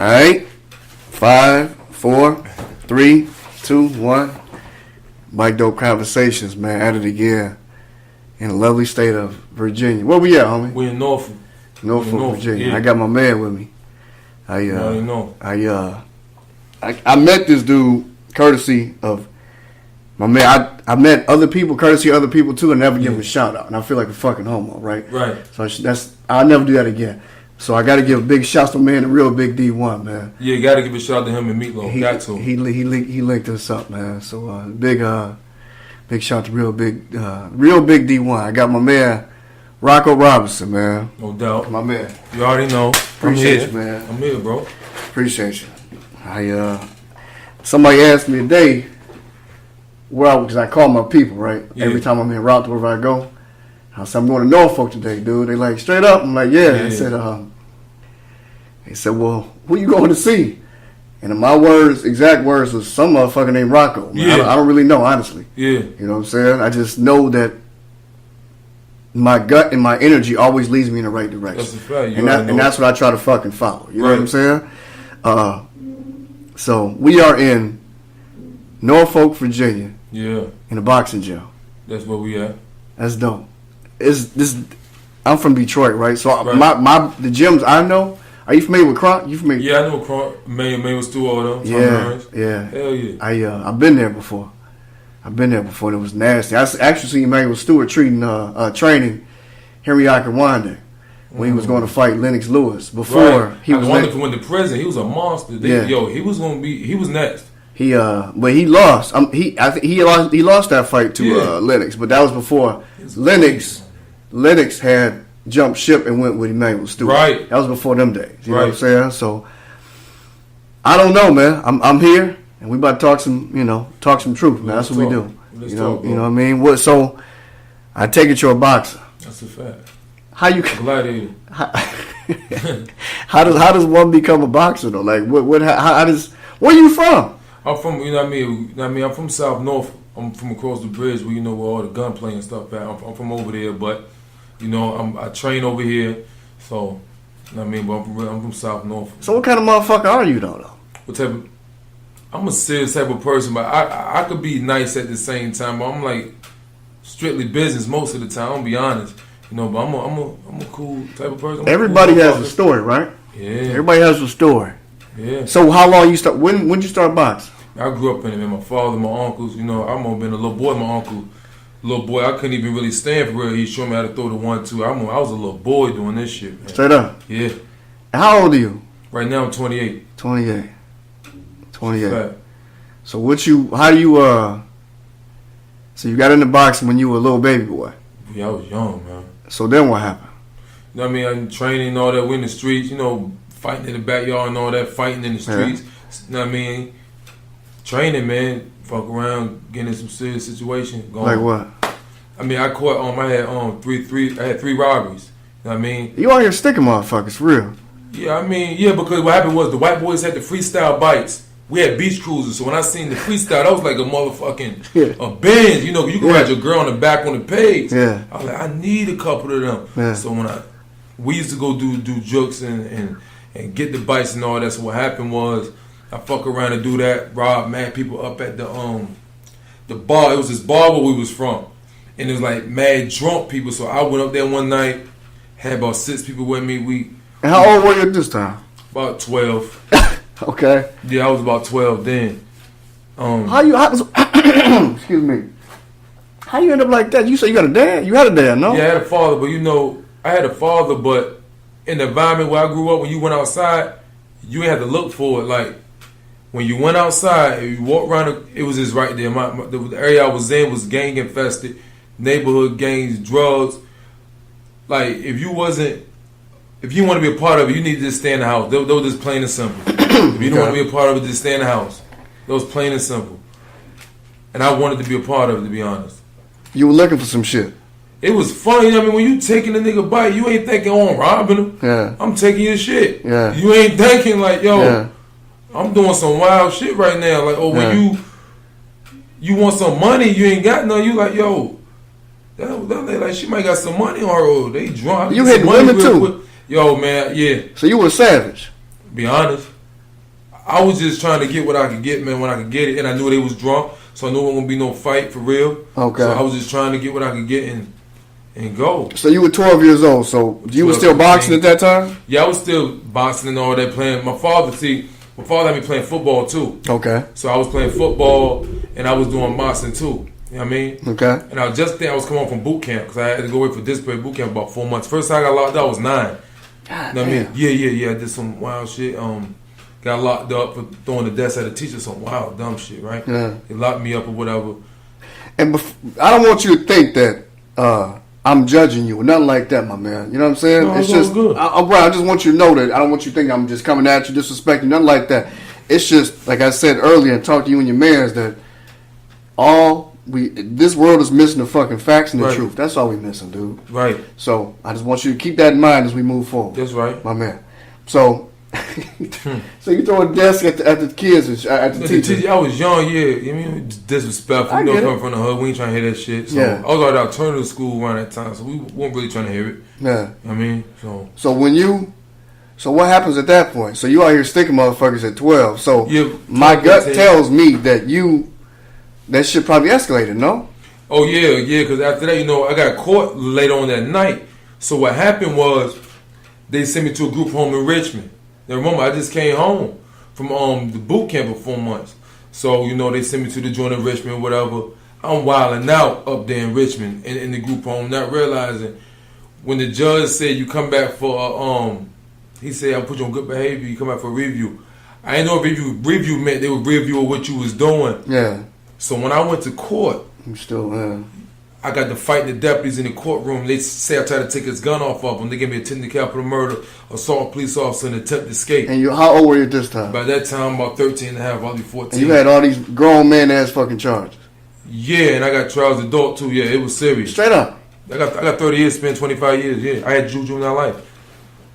Alright. 5, 4, 3, 2, 1. BIKEDOPE Conversations, man. At it again. In the lovely state of Virginia. Where we at, homie? We in Norfolk. Norfolk, Virginia. Yeah. I got my man with me. I met this dude courtesy of my man. I met other people courtesy of other people too, and never give him a shout out. And I feel like a fucking homo, right? Right. So I'll never do that again. So I got to give a big shout to my man, the real big D1, man. Yeah, got to give a shout out to him and Meatloaf. Got to. He linked us up, man. So big shout to real big D1. I got my man Rocko Robertson, man. No doubt. My man. You already know. Appreciate you, man. I'm here, bro. Appreciate you. Somebody asked me today because I call my people, right? Yeah. Every time I'm in route to wherever I go. I said, I'm going to Norfolk today, dude. They like, straight up? I'm like, yeah. They said, well, who you going to see? And in my exact words was some motherfucker named Rocko. Yeah. I don't really know, honestly. Yeah. You know what I'm saying? I just know that my gut and my energy always leads me in the right direction. That's a fact. And that's what I try to fucking follow. You know what I'm saying? So we are in Norfolk, Virginia. Yeah. In a boxing gym. That's where we at. That's dope. I'm from Detroit, right? So right. The gyms I know. Are you familiar with Kronk? You familiar? Yeah, I know Kronk. Man was through all them. Yeah. Hell yeah. I've been there before. And it was nasty. I actually seen Emmanuel Stewart training Henry Akinwande when he was going to fight Lennox Lewis. Before he went to prison. He was a monster. He was next. But he lost. He lost that fight to Lennox, but that was before Lennox had jumped ship and went with Emmanuel Stewart. Right. That was before them days. You know what I'm saying? So I don't know, man. I'm here and we about to talk some truth, man. That's what we do. You know what I mean? So I take it you're a boxer. That's a fact. Gladiator. How does one become a boxer though? Like where you from? I'm from, I'm from South Norfolk. I'm from across the bridge where where all the gunplay and stuff at. I'm from over there, but I train over here, so but I'm from South Norfolk. So what kind of motherfucker are you though? What type of? I'm a serious type of person, but I could be nice at the same time. But I'm like strictly business most of the time. I'm gonna be honest, but I'm a cool type of person. Everybody has a story, right? Yeah. Everybody has a story. Yeah. So how long you start? When you start boxing? I grew up in it, man. My father, my uncles. I've been a little boy. My uncle, little boy. I couldn't even really stand for real. He showed me how to throw the 1-2. I was a little boy doing this shit, man. Straight up. Yeah. How old are you? Right now I'm 28. 28. Right. So so you got into boxing when you were a little baby boy? Yeah, I was young, man. So then what happened? I'm training and all that. We in the streets, fighting in the backyard and all that, fighting in the streets. Yeah. Training, man. Fuck around, getting in some serious situations. Like what? I caught I had three robberies. You know what I mean? You out here sticking motherfuckers, for real. Yeah, because what happened was the white boys had the freestyle bikes. We had beach cruisers, so when I seen the freestyle, that was like a motherfucking a Benz. You can ride your girl on the back on the page. Yeah. I was like, I need a couple of them. Yeah. So we used to go do jokes and get the bikes and all that. So what happened was I fuck around and do that, rob mad people up at the bar. It was this bar where we was from, and it was like mad drunk people. So I went up there one night, had about 6 people with me. And how old were you at this time? About 12. Okay. Yeah, I was about 12 then. Excuse me. How you end up like that? You say you got a dad? You had a dad, no? Yeah, I had a father, but I had a father, but in the environment where I grew up, when you went outside, you ain't had to look for it. Like, when you went outside, if you walked around, it was just right there. The area I was in was gang infested, neighborhood gangs, drugs. Like, if you want to be a part of it, you need to just stay in the house. They were just plain and simple. If you don't want to be a part of it, just stay in the house. That was plain and simple. And I wanted to be a part of it, to be honest. You were looking for some shit. It was funny. When you taking a nigga bite, you ain't thinking, I'm robbing him. Yeah. I'm taking your shit. Yeah. You ain't thinking like, I'm doing some wild shit right now. Like, when you want some money, you ain't got none. You like, that like she might got some money on her. Or they drunk. You hit women too. Yo, man, yeah. So you were a savage. Be honest. I was just trying to get what I could get, man, when I could get it. And I knew they was drunk, so I knew it wasn't going to be no fight for real. Okay. So I was just trying to get what I could get and go. So you were 12 years old, so you were still boxing at that time? Yeah, I was still boxing and all that, playing. My father had me playing football too. Okay. So I was playing football and I was doing boxing too. You know what I mean? Okay. And I was coming home from boot camp because I had to go away for disciplinary boot camp about 4 months. First time I got locked up, I was 9. God You know what I mean? damn. Yeah. I did some wild shit. Got locked up for throwing the desk at a teacher, some wild, dumb shit, right? Yeah. They locked me up or whatever. And I don't want you to think that I'm judging you or nothing like that, my man. You know what I'm saying? No, it's all just, good. I just want you to know that I don't want you to think I'm just coming at you, disrespecting, nothing like that. It's just, like I said earlier, and talked to you and your mans, that this world is missing the fucking facts and the Right. truth. That's all we missing, dude. Right. So I just want you to keep that in mind as we move forward. That's right. My man. So, so you throw a desk at the kids, at the teachers. I was young, yeah. I mean, disrespectful. I You know, get it. coming from the hood, we ain't trying to hear that shit. So Yeah. I was at alternative school around that time, so we weren't really trying to hear it. Yeah. You know what I mean, So what happens at that point? So you out here sticking motherfuckers at 12. So Yeah, my gut 13. tells me that that shit probably escalated, no? Oh yeah, because after that, I got caught later on that night. So what happened was they sent me to a group home in Richmond. Now remember, I just came home from the boot camp for 4 months. So, they sent me to the joint in Richmond or whatever. I'm wilding out up there in Richmond in the group home, not realizing when the judge said you come back for he said I'll put you on good behavior, you come back for a review. I didn't know if review meant they would review what you was doing. Yeah. So when I went to court, You still, I got to fight the deputies in the courtroom. They say I tried to take his gun off of him. They gave me attempted capital murder, assault police officer, and attempt to escape. And how old were you at this time? By that time, about 13 and a half, I'll be 14. And you had all these grown man ass fucking charges. Yeah, and I got trials adult too. Yeah, it was serious. Straight up. I got 30 years, spent 25 years. Yeah, I had juvenile life.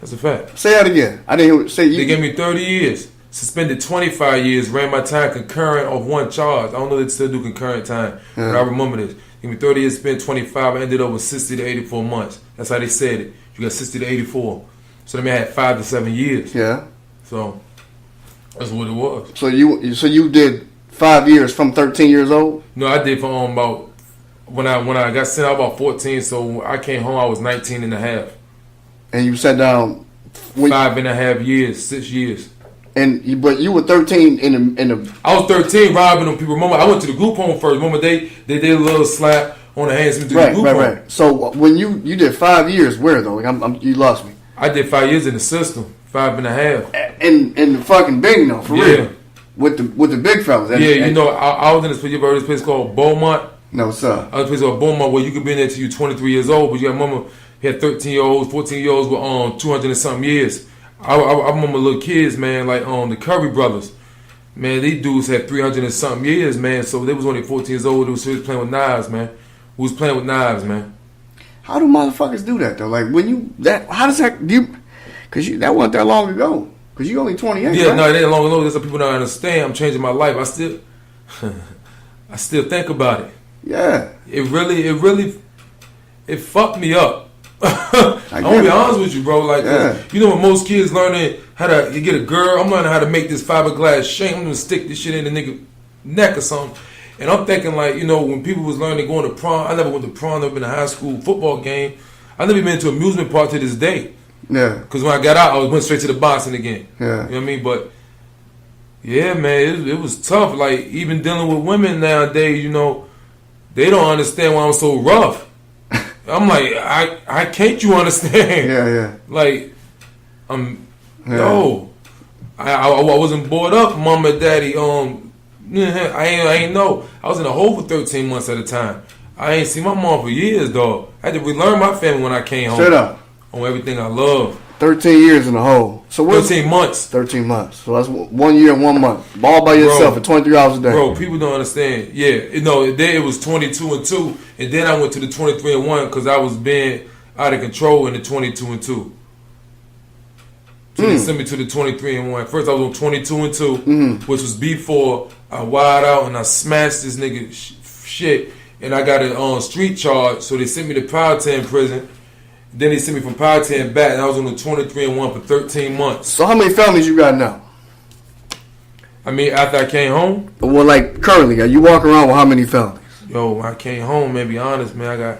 That's a fact. Say that again. I didn't hear say you. They gave me 30 years. Suspended 25 years. Ran my time concurrent of one charge. I don't know if they still do concurrent time, but I remember this. Give me 30 years, spent 25. I ended up with 60 to 84 months. That's how they said it. You got 60 to 84. So that means I had 5 to 7 years. Yeah. So that's what it was. So you did 5 years from 13 years old? No, I did for about when I got sent out about 14. So when I came home, I was 19 and a half. And you sat down 5.5 years, 6 years. But you were 13 in the. I was 13 robbing them people. Remember, I went to the group home first. Remember, they did a little slap on the hands. Right. So when you did 5 years, where though? Like you lost me. I did 5 years in the system, 5.5. In the fucking big though, for real. With the big fellas. I was in this place. You ever heard of this place called Beaumont? No, sir. I was in a place called Beaumont where you could be in there till you're 23 years old, but you got mama had 13-year-olds, 14-year-olds with 200 and something years. I remember little kids, man, like the Curry brothers. Man, these dudes had 300 and something years, man. So they was only 14 years old. They was playing with knives, man. Who was playing with knives, man? How do motherfuckers do that though? Like how does that Because that wasn't that long ago. Because you only 28. Yeah, right? no, it ain't long ago. That's what people don't understand. I'm changing my life. I still think about it. Yeah. It fucked me up. I'm gonna be honest with you, bro. Like, when most kids learning how to get a girl, I'm learning how to make this fiberglass shank. I'm gonna stick this shit in the nigga neck or something. And I'm thinking, like, when people was learning going to prom, I never went to prom, never been to high school football game. I never been to an amusement park to this day. Yeah. Because when I got out, I went straight to the boxing again. Yeah. You know what I mean? But yeah, man, it was tough. Like, even dealing with women nowadays, they don't understand why I'm so rough. I'm like, I can't you understand? Yeah. Like, no, I wasn't brought up, mom and daddy. I ain't know. I was in a hole for 13 months at a time. I ain't seen my mom for years, dog. I had to relearn my family when I came home. Straight up. On everything I love. 13 years in a hole. So 13 months. 13 months. So that's 1 year and 1 month. All by yourself for 23 hours a day. Bro, people don't understand. Yeah, then it was 22 and 2, and then I went to the 23 and 1 because I was being out of control in the 22 and 2. So they sent me to the 23 and 1. First I was on 22 and 2, which was before I wired out and I smashed this nigga shit, and I got a street charge. So they sent me to Powhatan prison. Then they sent me from Powhatan back, and I was on the 23 and 1 for 13 months. So how many felonies you got now? I mean, after I came home. Well, like currently, you walk around with how many felonies? Yo, when I came home, man, be honest, man, I got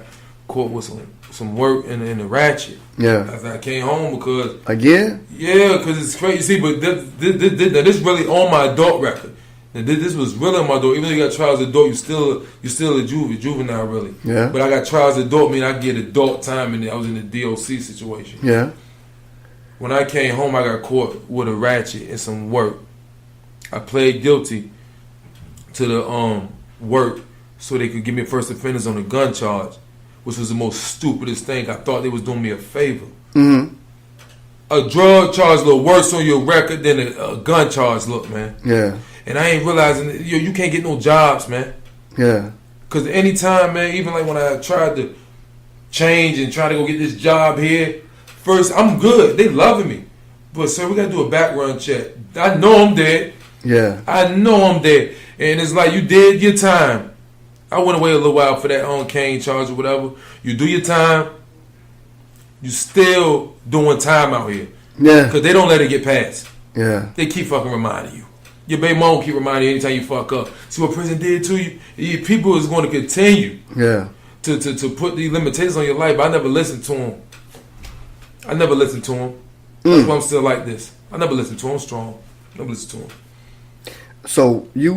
caught with some work in the ratchet. Yeah. After I came home because again. Yeah, because it's crazy. See, but this really on my adult record. And this was really on my adult. Even though you got trials adult, you still a juvenile really. Yeah. But I got trials adult, meaning I get adult time, and I was in the DOC situation. Yeah. When I came home, I got caught with a ratchet and some work. I pled guilty to the work so they could give me first offenders on the gun charge, which was the most stupidest thing. I thought they was doing me a favor. Mm-hmm. A drug charge look worse on your record than a gun charge look, man. Yeah. And I ain't realizing that, you can't get no jobs, man. Yeah. Because anytime, man, even like when I tried to change and try to go get this job here, first, I'm good. They loving me. But, sir, we got to do a background check. I know I'm dead. Yeah. I know I'm dead. And it's like, you did your time. I went away a little while for that cane charge or whatever. You do your time. You still doing time out here. Yeah. Because they don't let it get past. Yeah. They keep fucking reminding you. Your baby mom keep reminding you anytime you fuck up. See what prison did to you? People is going to continue to put these limitations on your life. But I never listened to them. That's why I'm still like this. I never listened to them. I'm strong. I never listened to them. So you,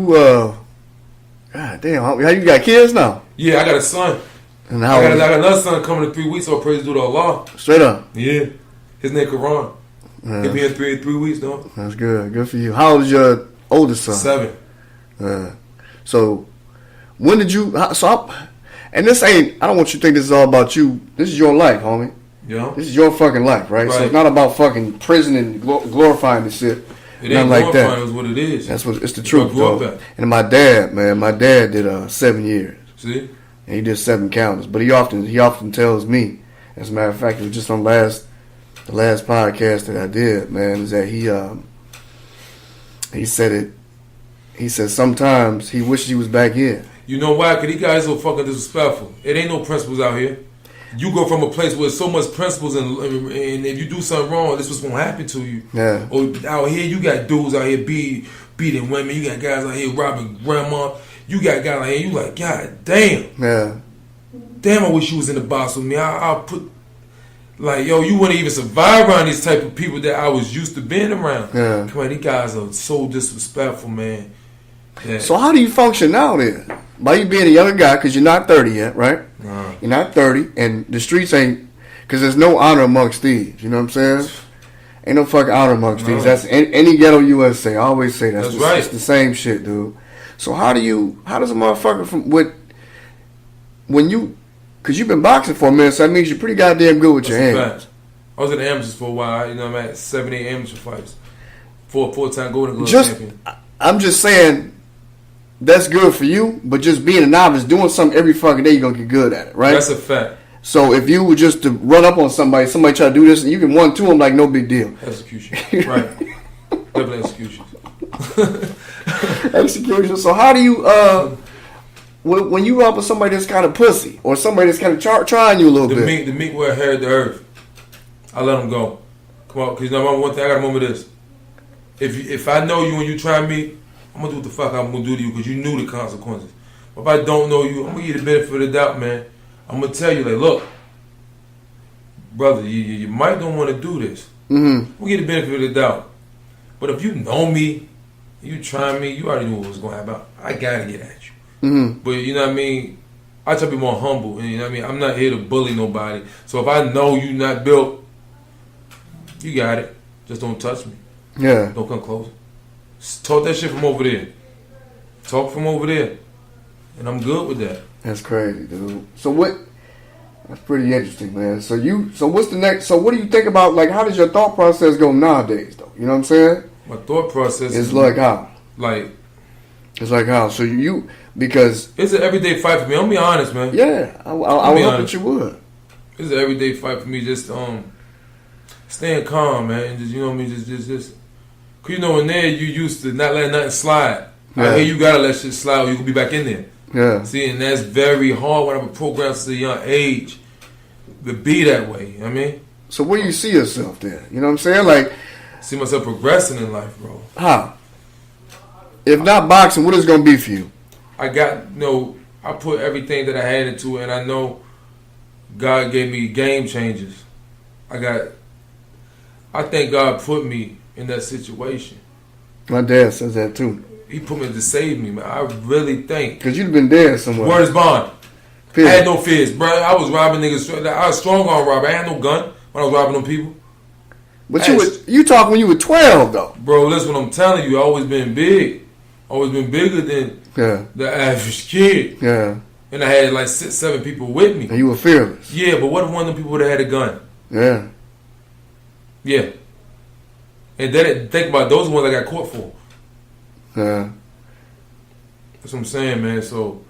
God damn, how you got kids now? Yeah, I got a son. And how I got another son coming in 3 weeks. So I praise to the Allah. Straight up. Yeah, his name Quran. He'll be in three weeks though. That's good. Good for you. How old is your oldest son? 7. So when did you? And this ain't. I don't want you to think this is all about you. This is your life, homie. Yeah. This is your fucking life, right? So it's not about fucking prison and glorifying this shit. It ain't like that. It's what it is. That's what it's the truth, though. And my dad did 7 years. See. And he did 7 counters. But he often tells me, as a matter of fact, it was just on the last podcast that I did, man, is that he said it. He said sometimes he wished he was back here. You know why? Because these guys are fucking disrespectful. It ain't no principles out here. You go from a place where so much principles and if you do something wrong, this is what's gonna happen to you. Yeah. Or out here, you got dudes out here beating women. You got guys out here robbing grandma. You got guys out here. You like, God damn. Yeah. Damn, I wish you was in the box with me. I'll put like, yo, you wouldn't even survive around these type of people that I was used to being around. Yeah. Come on, these guys are so disrespectful, man. Yeah. So how do you function now then? By you being a younger guy, because you're not 30 yet, right? You're not 30, and the streets ain't, because there's no honor amongst thieves. You know what I'm saying? Ain't no fucking honor amongst thieves. That's any ghetto USA. I always say that. That's right. It's the same shit, dude. So how does a motherfucker because you've been boxing for a minute, so that means you're pretty goddamn good with your hands. I was in the amateurs for a while. You know, I'm at 7-8 amateur fights. Four-time Golden Glove champion. I'm just saying, that's good for you, but just being a novice, doing something every fucking day, you're going to get good at it, right? That's a fact. So if you were just to run up on somebody try to do this, and you can 1-2 them like no big deal. Execution. Right. Definitely execution. Execution. So how do you, when you run up with somebody that's kind of pussy, or somebody that's kind of trying you a little bit? The meek will inherit the earth. I let them go. Come on, because you know, one thing I got to remember this. If I know you and you try me, I'm going to do what the fuck I'm going to do to you because you knew the consequences. But if I don't know you, I'm going to give you the benefit of the doubt, man. I'm going to tell you, like, look, brother, you might don't want to do this. Mm-hmm. We'll get the benefit of the doubt. But if you know me, you try me, you already knew what was going to happen. I got to get at you. Mm-hmm. But you know what I mean? I try to be more humble. And you know what I mean? I'm not here to bully nobody. So if I know you not built, you got it. Just don't touch me. Yeah. Don't come close. Talk that shit from over there. Talk from over there. And I'm good with that. That's crazy, dude. So what? That's pretty interesting, man. So what's the next? So what do you think about, like, how does your thought process go nowadays, though? You know what I'm saying? My thought process is like how? It's like how? So because it's an everyday fight for me. I'll be honest, man. Yeah, I would hope that you would. It's an everyday fight for me. Just staying calm, man, and just, you know what I mean, just. Cause you know in there you used to not letting nothing slide. Yeah. Out here you gotta let shit slide or you can be back in there. Yeah. See, and that's very hard when I'm programmed since a young age to be that way. You know what I mean? So where do you see yourself then? You know what I'm saying? Like, see myself progressing in life, bro. How? If not boxing, what is it going to be for you? I put everything that I had into it, and I know God gave me game changers. I think God put me in that situation. My dad says that too. He put me to save me, man. I really think. Because you'd been dead somewhere. Word is bond. Period. I had no fears, bro. I was robbing niggas. I was strong on robbery. I had no gun when I was robbing them people. But you talk when you were 12, though. Bro, listen what I'm telling you. I always been big. Always been bigger than the average kid. Yeah. And I had like 6, 7 people with me. And you were fearless. Yeah, but what if one of them people would have had a gun? Yeah. Yeah. And then think about it, those are the ones I got caught for. Yeah. That's what I'm saying, man. So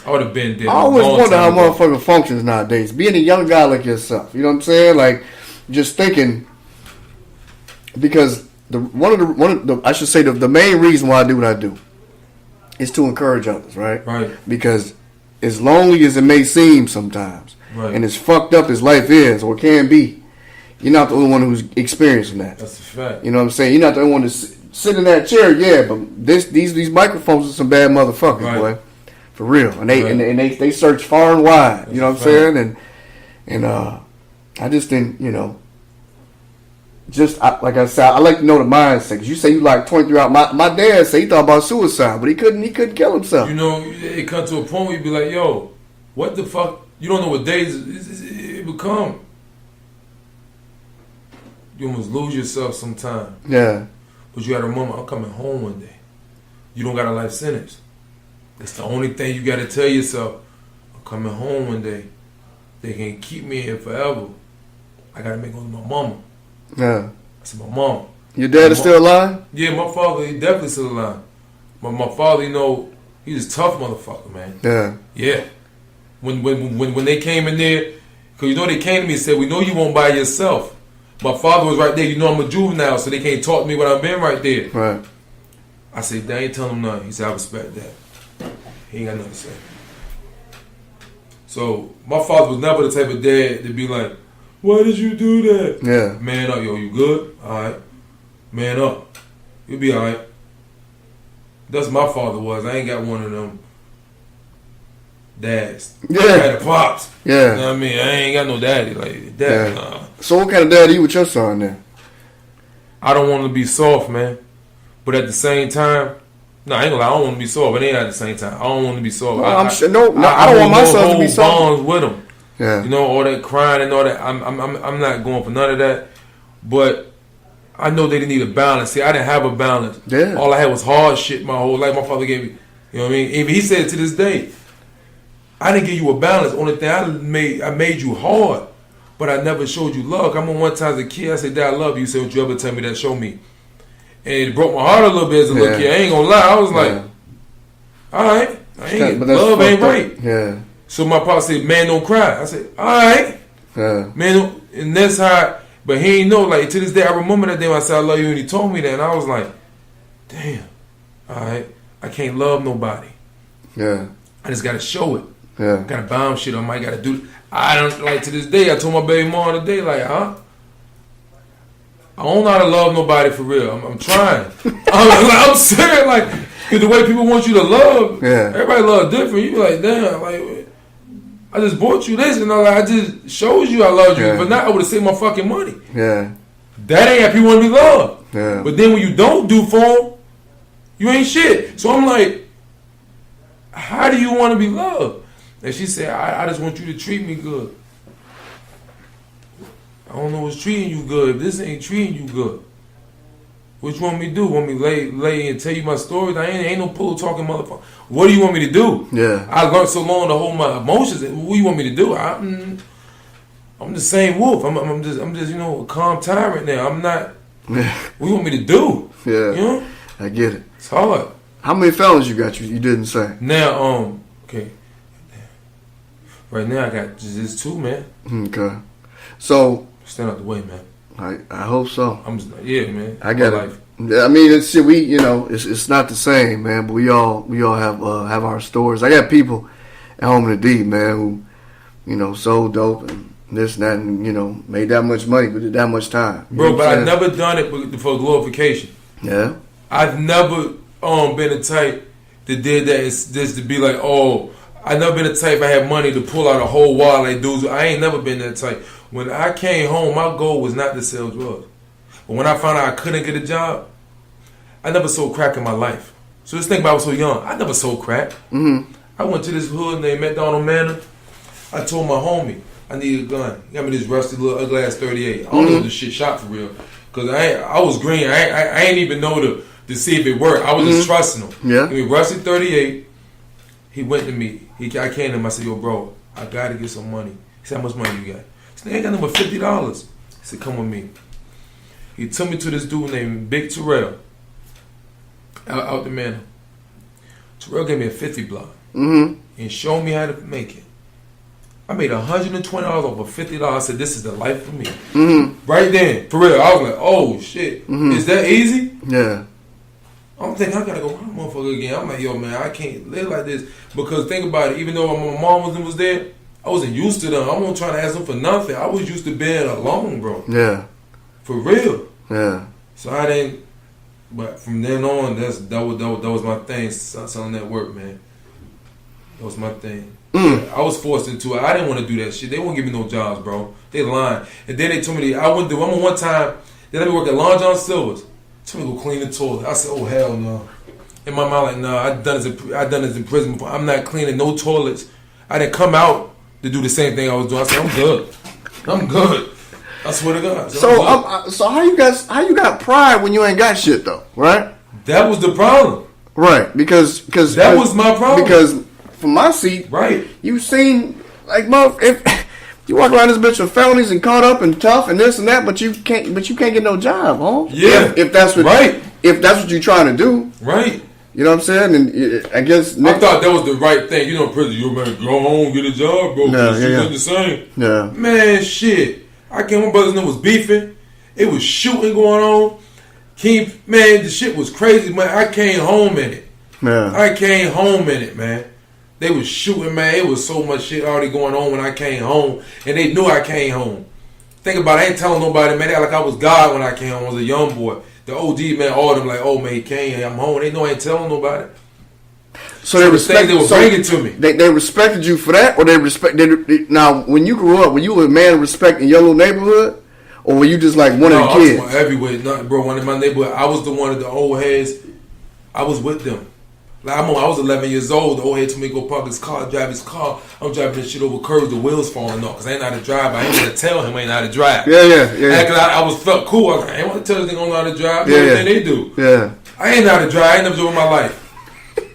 I would have been there. I always wonder how motherfucker functions nowadays. Being a young guy like yourself, you know what I'm saying? Like, just thinking, because the main reason why I do what I do is to encourage others, right? Right. Because as lonely as it may seem sometimes, right, and as fucked up as life is or can be, you're not the only one who's experiencing that. That's a fact. You know what I'm saying? You're not the only one to sit in that chair, yeah, but these microphones are some bad motherfuckers, right, boy. For real. And they search far and wide. That's, you know what I'm saying? And I just think, you know, like I said, I like to know the mindset. Because you say you like 23 out. My dad said he thought about suicide, but he couldn't kill himself. You know, it comes to a point where you be like, yo, what the fuck? You don't know what days it become. You almost lose yourself sometime. Yeah. But you gotta remember, I'm coming home one day. You don't got a life sentence. That's the only thing you gotta tell yourself. I'm coming home one day. They can't keep me here forever. I gotta make it with my mama. Yeah. I said, my mom. Your dad is still alive? Yeah, my father, he definitely still alive. But my father, you know, he's a tough motherfucker, man. Yeah. Yeah. When they came in there, because you know they came to me and said, we know you won't by yourself. My father was right there. You know I'm a juvenile, so they can't talk to me when I've been right there. Right. I said, they ain't telling him nothing. He said, I respect that. He ain't got nothing to say. So my father was never the type of dad to be like, why did you do that? Yeah. Man up, yo, you good? All right. Man up. You'll be all right. That's my father was. I ain't got one of them dads. Yeah. I had a pops. Yeah. You know what I mean? I ain't got no daddy. Like, daddy, yeah. So what kind of dad are you with your son then? I don't want to be soft, man. But at the same time, no, I ain't gonna lie, I don't want to be soft. But it ain't at the same time. I don't want to be soft. No, I don't want my son to be soft. Bonds with him. Yeah. You know, all that crying and all that. I'm not going for none of that. But I know they need a balance. See, I didn't have a balance. Yeah. All I had was hard shit my whole life. My father gave me, you know what I mean? Even he said it to this day. I didn't give you a balance. Only thing I made you hard. But I never showed you love. I remember one time as a kid, I said, Dad, I love you. He said, don't you ever tell me that, show me. And it broke my heart a little bit as a little kid. I ain't gonna lie. I was like, all right. Love ain't right. Yeah. So my pop said, man, don't cry. I said, all right. Yeah. Man, don't. And that's how, but he ain't know. Like, to this day, I remember that day when I said, I love you, and he told me that. And I was like, damn, all right. I can't love nobody. Yeah. I just gotta show it. Yeah. I gotta bound shit on. I gotta do. I don't, like, to this day, I told my baby mom today, like, huh? I don't know how to love nobody for real. I'm trying. I'm serious, like, cause the way people want you to love, everybody love different. You be like, damn, like, I just bought you this, and I just showed you I loved you. But now I would have saved my fucking money. Yeah. That ain't how people want to be loved. Yeah. But then when you don't do for them, you ain't shit. So I'm like, how do you want to be loved? And she said, I just want you to treat me good. I don't know what's treating you good. If this ain't treating you good, what you want me to do? Want me to lay and tell you my stories? I ain't no pillow talking motherfucker. What do you want me to do? Yeah. I learned so long to hold my emotions. What do you want me to do? I'm the same wolf. I'm just you know, a calm tyrant now. I'm not. Yeah. What do you want me to do? Yeah. You know? I get it. It's hard. How many felons you got? You didn't say. Now, okay. Right now I got just 2, man. Okay. So stand out the way, man. I hope so. I'm just yeah, man. I got it. I mean, it's shit. We, you know, it's not the same, man. But we all have our stories. I got people at home in the D, man, who, you know, sold dope and this and that, and, you know, made that much money with that much time. Bro, but I never done it for glorification. Yeah. I've never been the type that did that. It's just to be like, oh, I never been the type I had money to pull out a whole wallet like dudes. I ain't never been that type. When I came home, my goal was not to sell drugs. But when I found out I couldn't get a job, I never sold crack in my life. So just think about I was so young. I never sold crack. Mm-hmm. I went to this hood named McDonald Manor. I told my homie I needed a gun. He got me this rusty little ugly ass 38. I don't know if this shit shot for real. Cause I was green. I ain't even know to see if it worked. I was just trusting him. Yeah. Give me rusty 38. He went to me. I came to him. I said, yo, bro, I gotta get some money. He said, how much money you got? I said, I got number $50. He said, come with me. He took me to this dude named Big Terrell out the manor. Terrell gave me a 50 block and showed me how to make it. I made $120 over $50. I said, this is the life for me. Right then, for real. I was like, oh shit, is that easy? Yeah. I'm thinking I gotta go run motherfucker again. I'm like, yo man, I can't live like this. Because think about it, even though my mom was there, I wasn't used to them. I wasn't trying to ask them for nothing. I was used to being alone, bro. Yeah. For real. Yeah. So I didn't. But from then on, that was my thing. Selling that work, man. That was my thing. I was forced into it. I didn't want to do that shit. They wouldn't give me no jobs, bro. They lying. And then they told me I went to. I remember one time they let me work at Long John Silver's. Told me to go clean the toilet. I said, oh hell no. In my mind, like, nah, I done this in prison before. I'm not cleaning no toilets. I didn't come out to do the same thing I was doing. I said, I'm good. I'm good. I swear to God. So how you got pride when you ain't got shit though, right? That was the problem. Right, because that was my problem. Because from my seat, right, you seen like if you walk around this bitch with felonies and caught up and tough and this and that, but you can't get no job, huh? Yeah, if that's what if that's what you're trying to do, right. You know what I'm saying? And I guess I thought that was the right thing. You know, prison, you better go home, get a job, bro. Yeah. The same. Yeah, man, shit. I came, my brothers and them was beefing. It was shooting going on. Man, the shit was crazy, man. I came home in it. Yeah. I came home in it, man. They was shooting, man. It was so much shit already going on when I came home. And they knew I came home. Think about it. I ain't telling nobody, man. They act like I was God when I came home. I was a young boy. The OD, man, all them like, oh, man, he came. I'm home. They know I ain't telling nobody. So they respect. They were bringing to me. They respected you for that, or they respect. Now, when you grew up, were you a man of respect in your little neighborhood, or were you just like one of the kids? I was everywhere, bro. One in my neighborhood, I was the one of the old heads. I was with them. Like I was 11 years old. The old head told me to go park his car, drive his car. I'm driving this shit over curves, the wheels falling off because I ain't know how to drive. I ain't gonna tell him I ain't know how to drive. Yeah. Because I felt cool. I was like, I ain't want to tell this nigga I don't know how to drive. Yeah. Everything they do. Yeah. I ain't know how to drive. I ain't never drove in my life.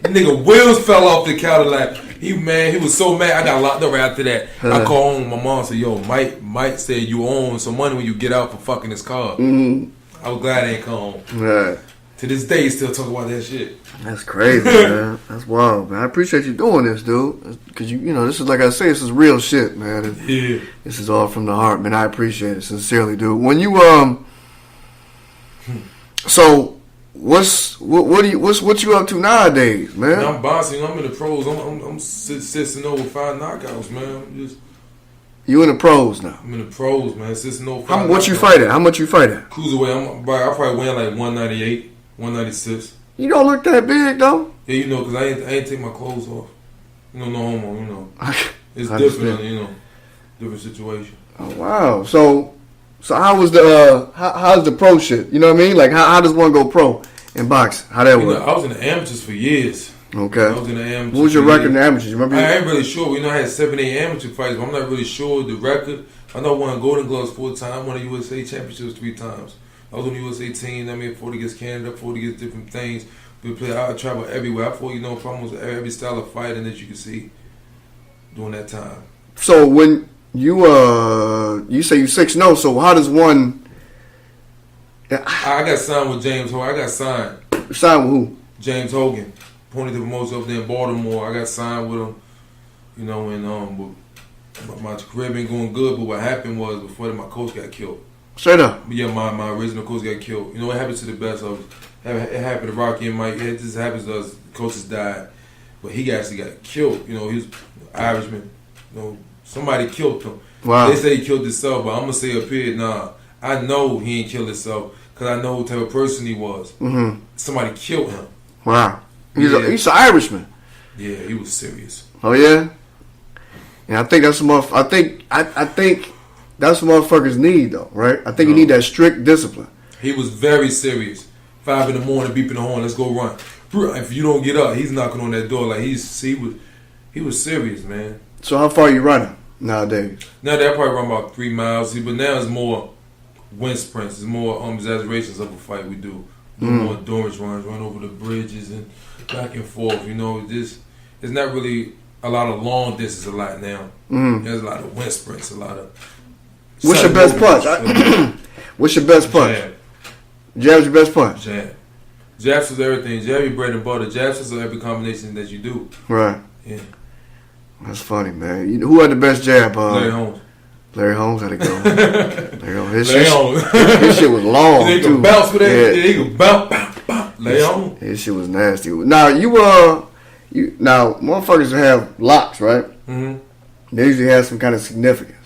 The nigga wheels fell off the Cadillac. He was so mad. I got locked up right after that. I called home. My mom said, "Yo, Mike said you own some money when you get out for fucking his car." I was glad I ain't come home. Right. To this day, he still talk about that shit. That's crazy, man. That's wild, man. I appreciate you doing this, dude. Because you know, this is like I say, this is real shit, man. And this is all from the heart, man. I appreciate it sincerely, dude. When you so. What you up to nowadays, man? I'm boxing. I'm in the pros. I'm sitting over 5 knockouts, man. You in the pros now? I'm in the pros, man. Sitting over 5 knockouts. What you fight at? How much you fight at? Cruiserweight. I probably win like 198, 196. You don't look that big though. Yeah, you know, because I ain't take my clothes off. You know, no homo. You know, it's different. You know, different situation. Oh wow. So how was the how's the pro shit? You know what I mean? Like how does one go pro in boxing? How that work? I was in the amateurs for years. Okay. I was in the amateurs. What was your record in the amateurs? You remember? I ain't really sure. You know, I had 7, 8 amateur fights, but I'm not really sure the record. I know I won Golden Gloves 4 times. I won the USA Championships 3 times. I was on the USA team. I mean, 40 against Canada, 40 against different things. I traveled everywhere. I fought, you know, for almost every style of fighting that you can see during that time. So when you say you 6-0, so how does one? I got signed with James Hogan. I got signed. Signed with who? James Hogan. Pony the promoter up there in Baltimore. I got signed with him. You know, and my career been going good, but what happened was before that my coach got killed. Straight up. Yeah, my original coach got killed. You know, it happens to the best of us. It happened to Rocky and Mike. It just happens to us. Coaches died. But he actually got killed. You know, he was an Irishman. You know, somebody killed him. Wow. They say he killed himself, but I'm going to say up here, nah, I know he ain't killed himself. because I know what type of person he was. Mm-hmm. Somebody killed him. Wow. He's an Irishman. Yeah, he was serious. Oh yeah. And I think that's what I think that's what motherfuckers need though, right? I think you need that strict discipline. He was very serious. 5 a.m, beeping the horn. Let's go run. If you don't get up, he's knocking on that door like he was serious, man. So how far are you running nowadays? Now I probably run about 3 miles. But now it's more wind sprints. It's more exaggerations of a fight we do. More endurance runs, run over the bridges and back and forth. You know, it's not really a lot of long distance a lot now. There's a lot of wind sprints, a lot of. What's your best punch? What's your best punch? Jab. Jab's your best punch. Jab. Jabs is everything. Jab your bread and butter. Jabs is every combination that you do. Right. Yeah. That's funny, man. Who had the best jab? Larry Holmes. Larry Holmes had to go. Larry Holmes. His shit was long he too. Can bounce with that. Yeah. He can bounce. Larry Holmes. His shit was nasty. Now now motherfuckers have locks, right? Mm-hmm. They usually have some kind of significance.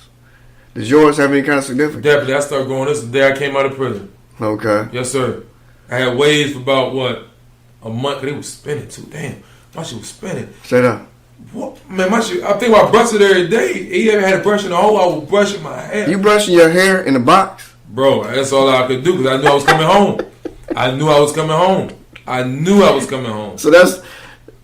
Does yours have any kind of significance? Definitely. I started growing this the day I came out of prison. Okay. Yes, sir. I had waves for about a month. Cause they was spinning too. Damn, my shit was spinning. Straight up. What? Man, my shit. I think I brush it every day. He ever had a brush in the hole? I was brushing my hair. You brushing your hair in the box? Bro, that's all I could do because I knew I was coming home. I knew I was coming home. So that's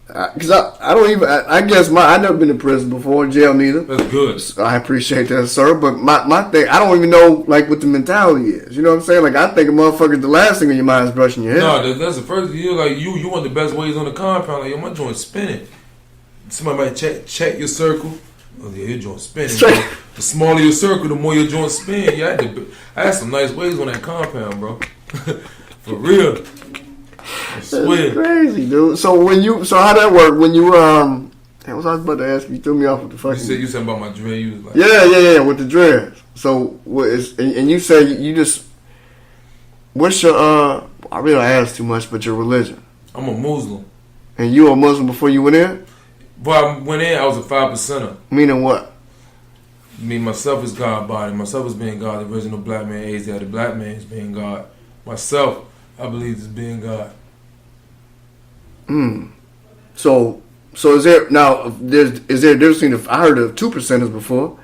because I don't even. I guess I never been in prison before, jail neither. That's good. So I appreciate that, sir. But my thing, I don't even know like what the mentality is. You know what I'm saying? Like I think a motherfucker, the last thing on your mind is brushing your hair. No, that's the first. You like you want the best ways on the compound. Like yo, my joint's spinning. Somebody might check your circle. Oh yeah, your joint spinning. Bro. The smaller your circle, the more your joint spin. Yeah, I had some nice ways on that compound, bro. For real. I swear. That's crazy, dude. So how that work? When you what was I about to ask you? You threw me off with the fucking. You said about my dread. You was like, yeah, with the dreads. So what is? And you say you just. What's your I really don't ask too much, but your religion. I'm a Muslim. And you were a Muslim before you went in? Well, I went in. I was a 5%er. Meaning what? Me myself is God body. Myself is being God. The original black man is that the black man is being God. Myself, I believe, is being God. So is there is there a difference between I heard of 2%ers before?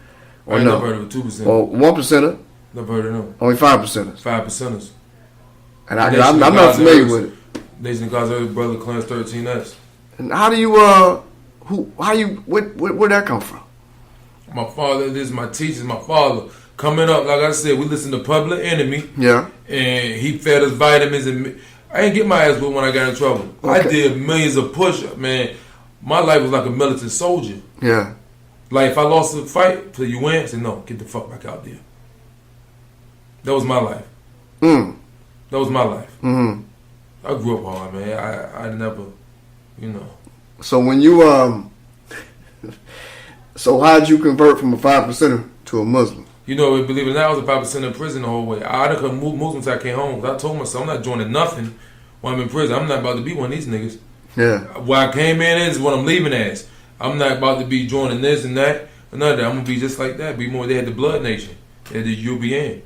Or I no? never heard of a 2%. Or 1%er? Never heard of them. Only 5%ers. 5%ers. And I'm not familiar with it. Nation of God's early brother, Clarence 13S. And how do you where'd that come from? My father, this is my teachers, my father. Coming up, like I said, we listened to Public Enemy. Yeah. And he fed us vitamins and I didn't get my ass whipped when I got in trouble. Okay. I did millions of push-ups, man. My life was like a militant soldier. Yeah. Like if I lost a fight, so you win, I said, no, get the fuck back out there. That was my life. That was my life. Mm-hmm. I grew up hard, man. I never, So when you so how'd you convert from a 5%er to a Muslim? Believe it or not, I was a 5% in prison the whole way. I had to come Muslim until I came home. I told myself I'm not joining nothing when I'm in prison. I'm not about to be one of these niggas. Yeah. Where I came in is what I'm leaving as. I'm not about to be joining this and that. None of that. I'm gonna be just like that. Be more. They had the Blood Nation. They had the UBN.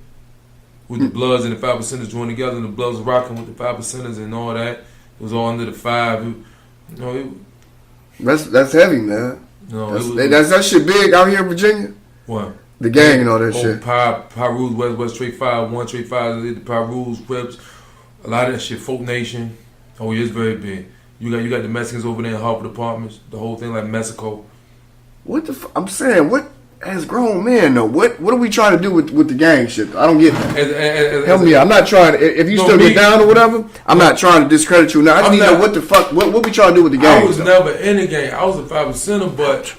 With the Bloods and the 5%ers joined together, and the Bloods rocking with the 5%ers and all that. It was all under the 5. That's heavy, man. That shit big out here in Virginia. What? The gang and all that shit. Pyrus, West Trade 5, 1 Trade 5, the Pyrus, Crips, a lot of that shit, Folk Nation. Oh yeah, it's very big. You got the Mexicans over there in Harvard Apartments, the whole thing like Mexico. What the I'm saying, what as grown men though, what are we trying to do with the gang shit? I don't get that. Help me out. I'm not trying to, if you still get down or whatever, I'm not trying to discredit you now. I just need to know what the fuck, what we trying to do with the gang? I was never in the gang. I was a 5%er, but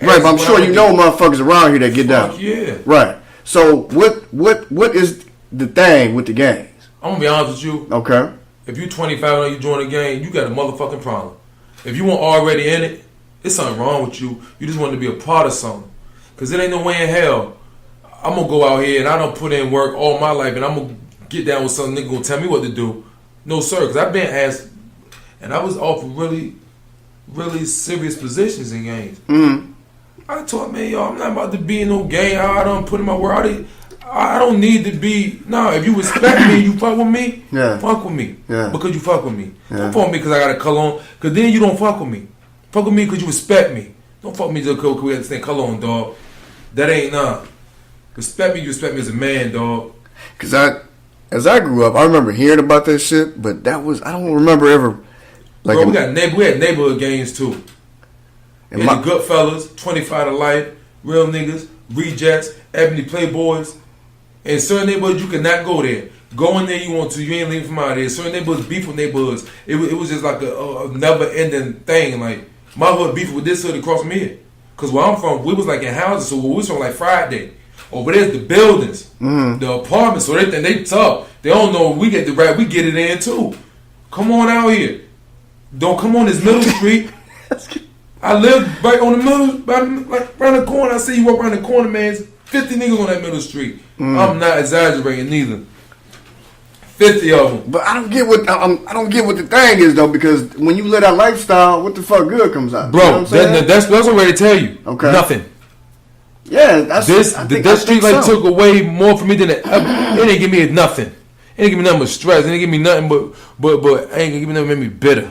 right, but I'm sure you know motherfuckers around here that get down. Yeah. Right. So what is the thing with the gangs? I'm gonna be honest with you. Okay. If you 25 and you join a gang, you got a motherfucking problem. If you weren't already in it, there's something wrong with you. You just want to be a part of something. Cause it ain't no way in hell I'm gonna go out here and I don't put in work all my life and I'm gonna get down with some nigga gonna tell me what to do. No sir, cause I've been asked and I was offered really, really serious positions in gangs. I told man, yo, I'm not about to be in no gang. I don't put in my work. I don't need to be. No, if you respect me, you fuck with me. Yeah. Fuck with me. Yeah. Because you fuck with me. Yeah. Don't fuck with me because I got a color on. Because then you don't fuck with me. Fuck with me because you respect me. Don't fuck with me just because we understand color on, dog. That ain't nah. Respect me. You respect me as a man, dog. Because as I grew up, I remember hearing about that shit, but that was I don't remember ever. Like, bro, we had neighborhood games too. And the good fellas, 25 to life, real niggas, rejects, ebony playboys. In certain neighborhoods, you cannot go there. Go in there you want to. You ain't leaving from out there. Certain neighborhoods beef with neighborhoods. It was just like a never-ending thing. Like, my hood beef with this hood across from here. Because where I'm from, we was like in houses, so we was from like Friday. Over there's the buildings, the apartments, so they think they tough. They don't know we get the right, we get it in too. Come on out here. Don't come on this middle street. I live right on the middle, like around the corner. I see you walk around the corner, man. It's 50 niggas on that middle street. I'm not exaggerating neither. 50 of them. But I don't get what I don't get what the thing is though, because when you live that lifestyle, what the fuck good comes out? Bro, you know that's what I'm ready to tell you. Okay. Nothing. Yeah, that's that street like took away more from me than it ever. It ain't give me nothing. It ain't give me nothing but stress. It ain't give me nothing but ain't give me nothing that made me bitter.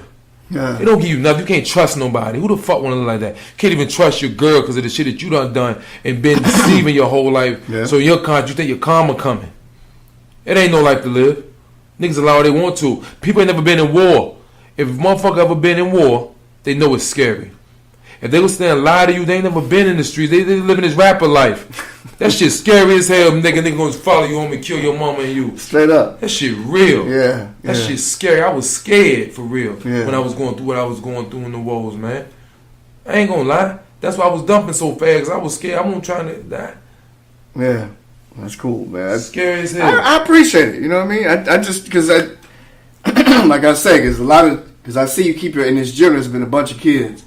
Yeah. It don't give you nothing. You can't trust nobody. Who the fuck want to look like that? Can't even trust your girl because of the shit that you done and been deceiving your whole life. Yeah. So you think your karma coming. It ain't no life to live. Niggas allow what they want to. People ain't never been in war. If a motherfucker ever been in war, they know it's scary. If they gonna stand and lie to you, they ain't never been in the streets. They living this rapper life. That shit scary as hell. Nigga gonna follow you home and kill your mama and you. Straight up. That shit real. Yeah. That shit scary. I was scared for real when I was going through what I was going through in the woes, man. I ain't gonna lie. That's why I was dumping so fast, because I was scared. I wasn't trying to die. Yeah. That's cool, man. That's scary as hell. I appreciate it. You know what I mean? I just, because like I say, because I see you keep in this gym, there's been a bunch of kids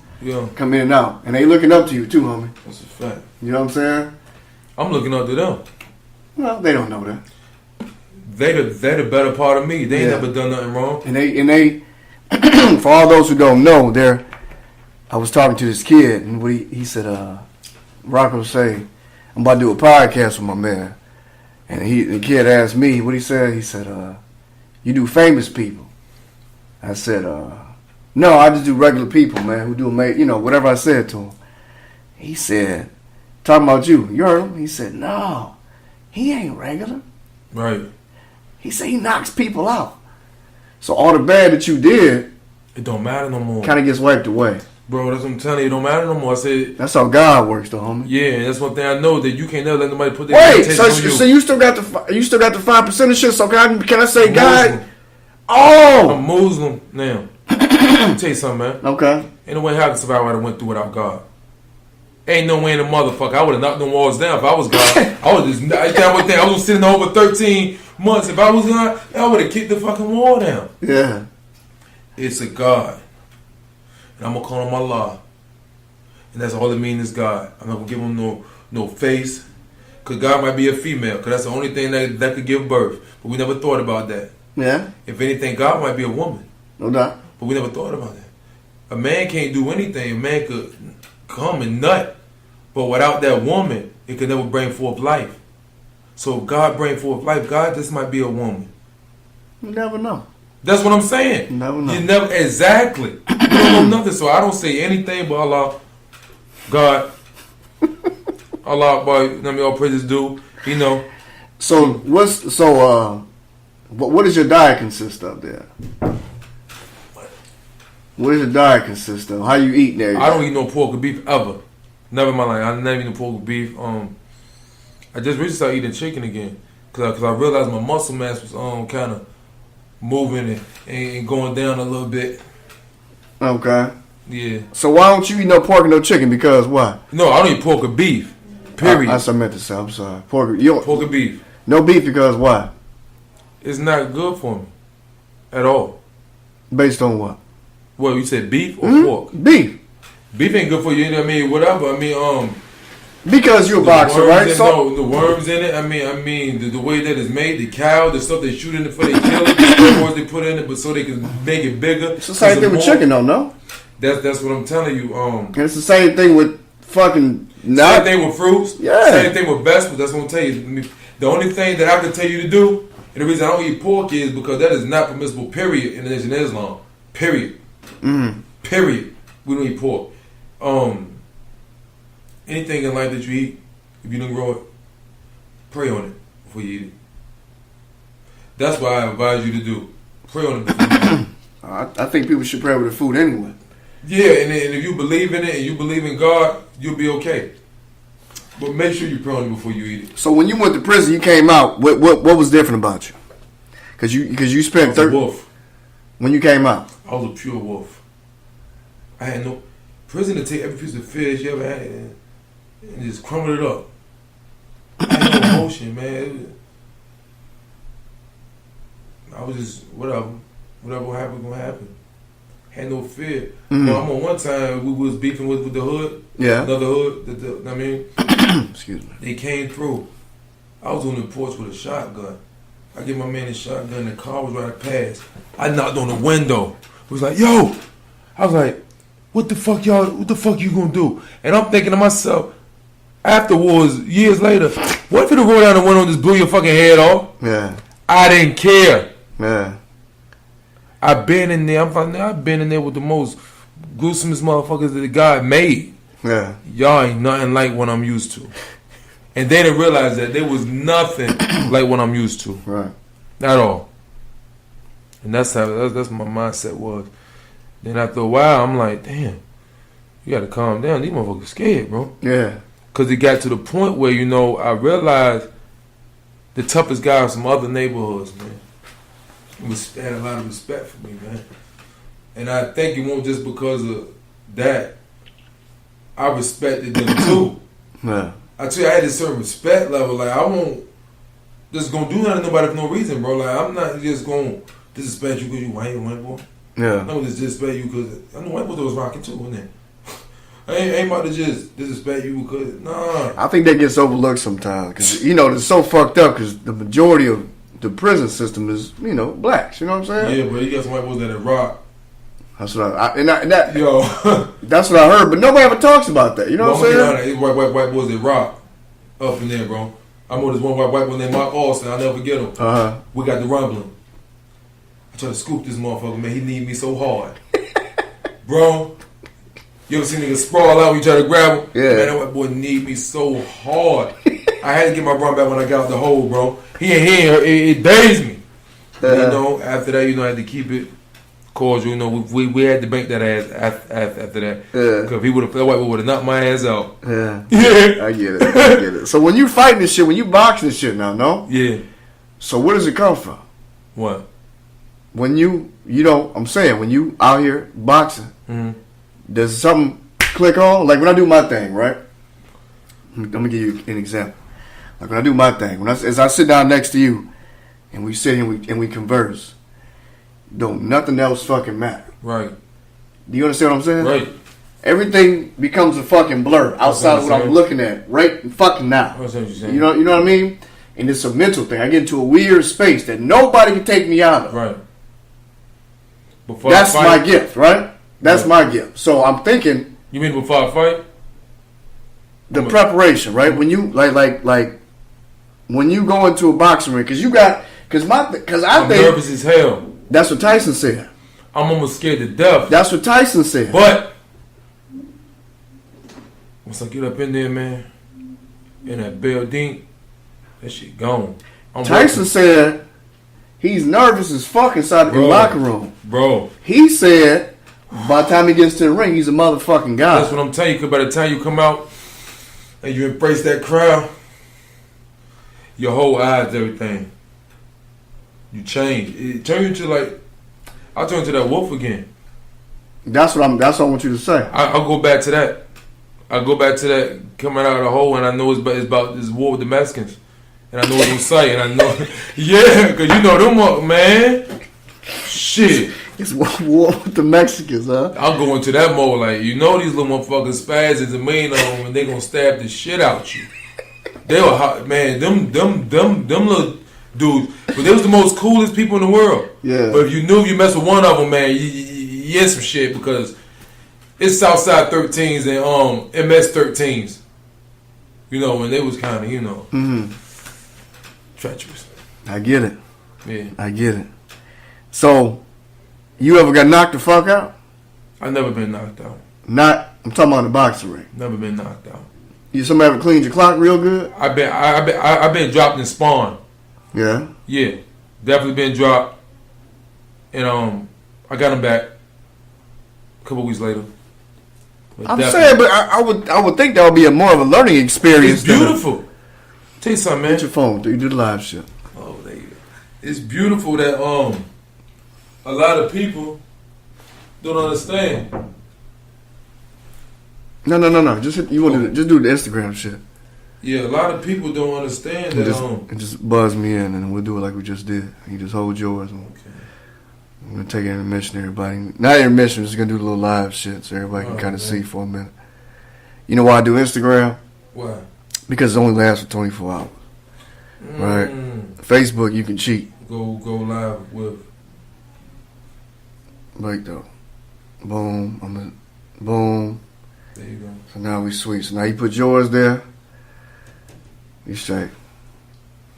come in and out. And they looking up to you too, homie. That's a fact. You know what I'm saying? I'm looking up to them. Well, they don't know that. They the better part of me. They ain't never done nothing wrong. And they for all those who don't know, I was talking to this kid, and what he said, Rocko say, I'm about to do a podcast with my man. And the kid asked me, what he said? He said, you do famous people. I said, no, I just do regular people, man, who do, whatever I said to him. He said, talking about you heard him? He said, no, he ain't regular. Right. He said he knocks people out. So all the bad that you did, it don't matter no more. Kind of gets wiped away. Bro, that's what I'm telling you. It don't matter no more. I said that's how God works, though, homie. Yeah, that's one thing I know, that you can't never let nobody put their attention on you. So you still got the 5% of shit. So can I say I'm God? Muslim. Oh, I'm Muslim now. Let me tell you something, man. Okay. Ain't no way how I can survive what I went through without God. Ain't no way in the motherfucker. I would have knocked them walls down if I was God. I would just. I was sitting there over 13 months. If I was God, I would have kicked the fucking wall down. Yeah. It's a God. And I'm going to call him Allah. And that's all it means is God. I'm not going to give him no face. Because God might be a female. Because that's the only thing that could give birth. But we never thought about that. Yeah. If anything, God might be a woman. No doubt. But we never thought about that. A man can't do anything. A man could come and nut. But without that woman, it could never bring forth life. So if God bring forth life, God, this might be a woman. You never know. That's what I'm saying. You never know. You never, exactly. You don't know nothing. So I don't say anything but Allah, God, Allah, boy, let me all praises due. You know. So what does your diet consist of there? What does your diet consist of? How you eat there? I don't eat no pork or beef ever. Never in my life. I never eat no pork or beef. I just recently started eating chicken again because I realized my muscle mass was kind of moving and going down a little bit. Okay. Yeah. So why don't you eat no pork and no chicken? Because why? No, I don't eat pork or beef. Period. That's what I meant to say. I'm sorry. Pork or beef. No beef because why? It's not good for me at all. Based on what? Well, you said beef or pork? Beef. Beef ain't good for you. You know what I mean? Whatever. I mean, because you're a boxer, right? So the worms in it. I mean, the way that it's made, the cow, the stuff they shoot in it before they kill it, the steroids they put in it, but so they can make it bigger. It's the same thing with chicken, though, no? That's what I'm telling you. And it's the same thing with fucking Same thing with fruits. Yeah. Same thing with vegetables. That's what I'm telling you. The only thing that I can tell you to do, and the reason I don't eat pork is because that is not permissible, period, in Islam. Period. Period. We don't eat pork. Anything in life that you eat, if you don't grow it, pray on it before you eat it. That's what I advise you to do. Pray on it before you eat it. I think people should pray with the food anyway. Yeah, and if you believe in it and you believe in God, you'll be okay. But make sure you pray on it before you eat it. So when you went to prison, you came out. What was different about you? Because you spent 30. Wolf. When you came out, I was a pure wolf. I had no prison to take every piece of fish you ever had and just crumble it up. I had no emotion, man. I was just whatever happened gonna happen. Had no fear. Mm-hmm. I remember one time we was beefing with the hood. Yeah. Another hood. I mean, excuse me. they came through. I was on the porch with a shotgun. I give my man a shotgun. The car was right past. I knocked on the window. It was like, yo. I was like, what the fuck you gonna do? And I'm thinking to myself, afterwards, years later, what if it roll down the window and just blew your fucking head off? Yeah. I didn't care. Yeah. I've been in there. I've been in there with the most gruesomest motherfuckers that God made. Yeah. Y'all ain't nothing like what I'm used to. And they didn't realize that there was nothing like what I'm used to. Right. At all. And that's my mindset was. Then after a while, I'm like, damn, you gotta calm down. These motherfuckers scared, bro. Yeah. Because it got to the point where, I realized the toughest guys from other neighborhoods, man, had a lot of respect for me, man. And I think it won't just because of that. I respected them too. Yeah. I tell you, I had a certain respect level. Like, I won't just gonna do nothing to nobody for no reason, bro. Like, I'm not just gonna disrespect you because you white boy. Yeah. I'm gonna just disrespect you because I know white boys was rocking too, wasn't it? I ain't about to just disrespect you because, nah. I think that gets overlooked sometimes because, it's so fucked up because the majority of the prison system is, blacks. You know what I'm saying? Yeah, but you got some white boys that rock. That's what that Yo. That's what I heard, but nobody ever talks about that. You know what I'm saying? It's white boys that rock up in there, bro. I remember this one white boy named Mark Austin. I'll never forget him. Uh-huh. We got the rumbling. I tried to scoop this motherfucker, man. He need me so hard. Bro, you ever seen niggas sprawl out when you try to grab him? Yeah. Man, that white boy need me so hard. I had to get my run back when I got out the hole, bro. He ain't here. It dazed me. After that, I had to keep it cordial. We had to bank that ass after that. Yeah. Because that white boy would have knocked my ass out. Yeah. Yeah. I get it. So when you fighting this shit, when you boxing this shit now, no? Yeah. So where does it come from? What? When I'm saying, when you out here boxing, does something click on? Like when I do my thing, right? I'm going to give you an example. Like when I do my thing, as I sit down next to you, and we sit and we converse, don't nothing else fucking matter. Right. Do you understand what I'm saying? Right. Everything becomes a fucking blur outside of what I'm looking at right fucking now. That's what you're saying. You know what I mean? And it's a mental thing. I get into a weird space that nobody can take me out of. Right. That's my gift, right? That's my gift. So I'm thinking. You mean before I fight? The preparation, right? When you like when you go into a boxing ring, because I'm nervous as hell. That's what Tyson said. I'm almost scared to death. That's what Tyson said. But once I get up in there, man, in that building, that shit gone. Tyson said he's nervous as fuck inside the locker room. Bro. He said by the time he gets to the ring, he's a motherfucking guy. That's what I'm telling you, because by the time you come out and you embrace that crowd, your whole eyes, everything, you change. It turns into I turn into that wolf again. That's what I want you to say. I'll go back to that. I go back to that coming out of the hole, and I know it's about this war with the Mexicans, and I know it's on site, and I know, yeah, because them up, man. Shit. It's war with the Mexicans, huh? I'll go into that mode these little motherfuckers spazzes and mean on them, and they gonna stab the shit out you. They were hot, man. Them little dudes, but they was the most coolest people in the world. Yeah. But if you knew if you mess with one of them, man, you in some shit because It's Southside 13s and MS 13s. You know, when they was kind of, you know, treacherous. I get it. Yeah. I get it. So, you ever got knocked the fuck out? I never been knocked out. I'm talking about the boxing ring. Never been knocked out. Somebody ever cleaned your clock real good? I've been dropped in spawn. Yeah. Yeah, definitely been dropped, and I got him back a couple weeks later. I'm saying, but I would think that would be more of a learning experience. It's beautiful. Tell you something, man. Get your phone. You do the live shit. Oh, there you go. It's beautiful that a lot of people don't understand. No. Just just do the Instagram shit. Yeah, a lot of people don't understand that. And just buzz me in, and we'll do it like we just did. You just hold yours. Okay. I'm gonna take an intermission, everybody. Not intermission. Just gonna do the little live shit so everybody can kind of see for a minute. You know why I do Instagram? Why? Because it only lasts for 24 hours. Right. Facebook, you can cheat. Go live with. BIKEDOPE. Boom. Boom. There you go. So now we sweet. So now you put yours there. We straight.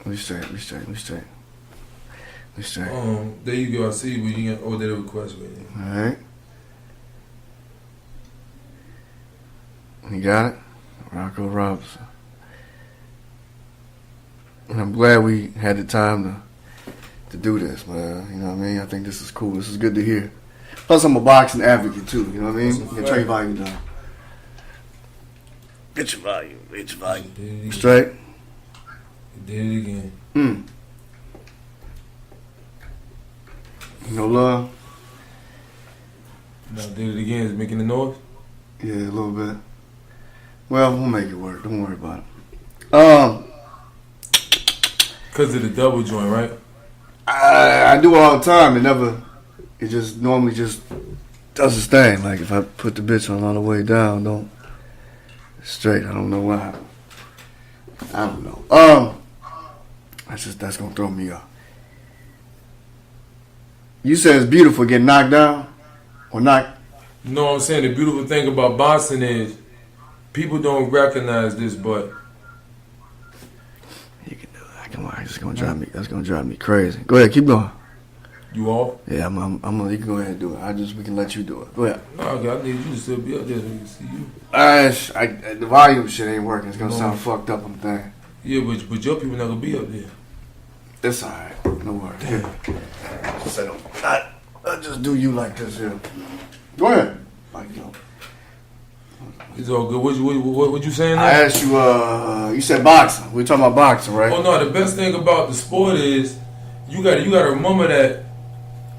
There you go. I see where you got order the request with you. Alright. You got it? Rocko Robertson. And I'm glad we had the time to do this, man. You know what I mean? I think this is cool. This is good to hear. Plus, I'm a boxing advocate, too. You know what I mean? Get your volume down. Get your volume. Straight. You did it again. No love? No, did it again. Is it making the noise? Yeah, a little bit. Well, we'll make it work. Don't worry about it. Because of the double joint, right? I do it all the time. It just normally just does its thing. Like if I put the bitch on the way down, straight. I don't know what happened. I don't know. That's gonna throw me off. You said it's beautiful getting knocked down or knocked. You know what I'm saying? The beautiful thing about boxing is people don't recognize this, but you can do that. Come on, it's gonna drive me. That's gonna drive me crazy. Go ahead, keep going. You off? Yeah, you can go ahead and do it. We can let you do it. Go ahead. No, I need you to still be up there so we can see you. The volume shit ain't working. It's gonna sound fucked up on the thing. Yeah, but your people not gonna be up there. It's alright. No worries. Here. I'll just do you like this here. Go ahead. It's all good. What you saying now? I asked you, you said boxing. We're talking about boxing, right? Oh no, the best thing about the sport is you gotta remember that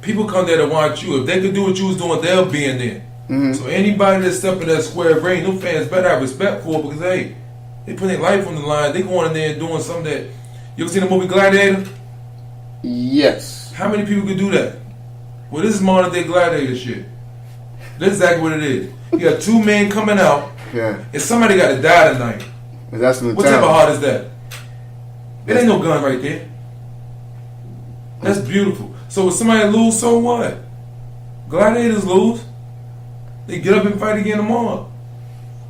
people come there to watch you. If they could do what you was doing, they'll be in there. Mm-hmm. So anybody that step in that square ring, them fans better have respect for it because hey, they put their life on the line. They going in there and doing something that you ever seen the movie Gladiator? Yes. How many people could do that? Well, this is modern day Gladiator shit. That's exactly what it is. You got two men coming out, and somebody got to die tonight. That's what type of heart is that? It ain't no gun right there. That's beautiful. So if somebody lose, so what? Gladiators lose. They get up and fight again tomorrow.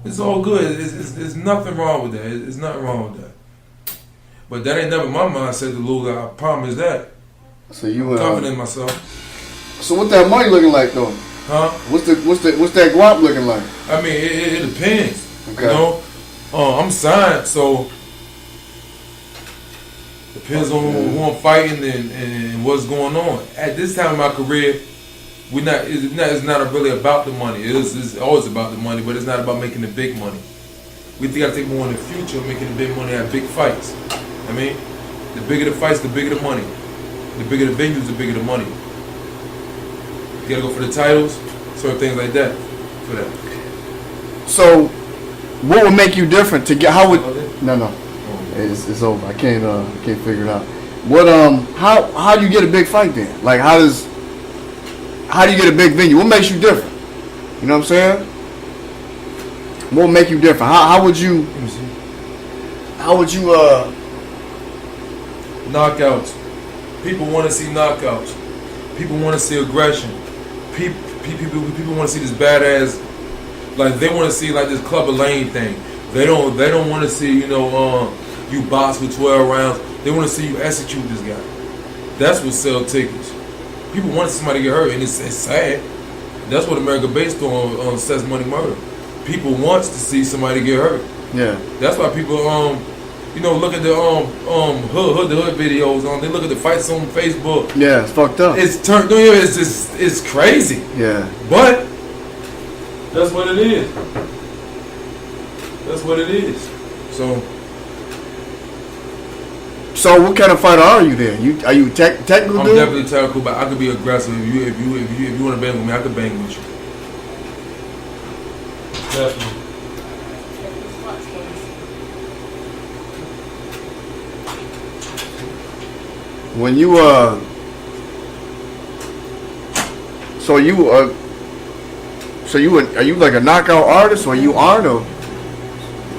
It's all good. There's nothing wrong with that. It's nothing wrong with that. But that ain't never my mindset to lose. I promise that. So you confident in myself. So what that money looking like though? Huh? What's that guap looking like? I mean, it depends. Okay. You know, I'm signed, so depends on who I'm fighting and what's going on. At this time in my career, it's not really about the money. It's always about the money, but it's not about making the big money. We got to think more in the future, making the big money, have big fights. I mean, the bigger the fights, the bigger the money. The bigger the venues, the bigger the money. You gotta go for the titles, sort of things like that. For that. So, what would make you different to get? How would? No. It's over. I can't figure it out. What how do you get a big fight then? Like how do you get a big venue? What makes you different? You know what I'm saying? What would make you different? How would you knockouts. People want to see knockouts. People want to see aggression. People want to see this badass Like they want to see like this Clubber Lane thing. They don't want to see you box for 12 rounds. They want to see you execute this guy. That's what sell tickets. People want to see somebody get hurt, and it's sad. That's what America based on Sex, Money, Murder. People wants to see somebody get hurt. Yeah. That's why people look at the hood videos on. They look at the fights on Facebook. Yeah, it's fucked up. It's turned. It's crazy. Yeah. But that's what it is. That's what it is. So what kind of fighter are you then? Are you technical? I'm dude? definitely technical, but I could be aggressive. If you want to bang with me, I could bang with you. Definitely. When you are you like a knockout artist, or you aren't, or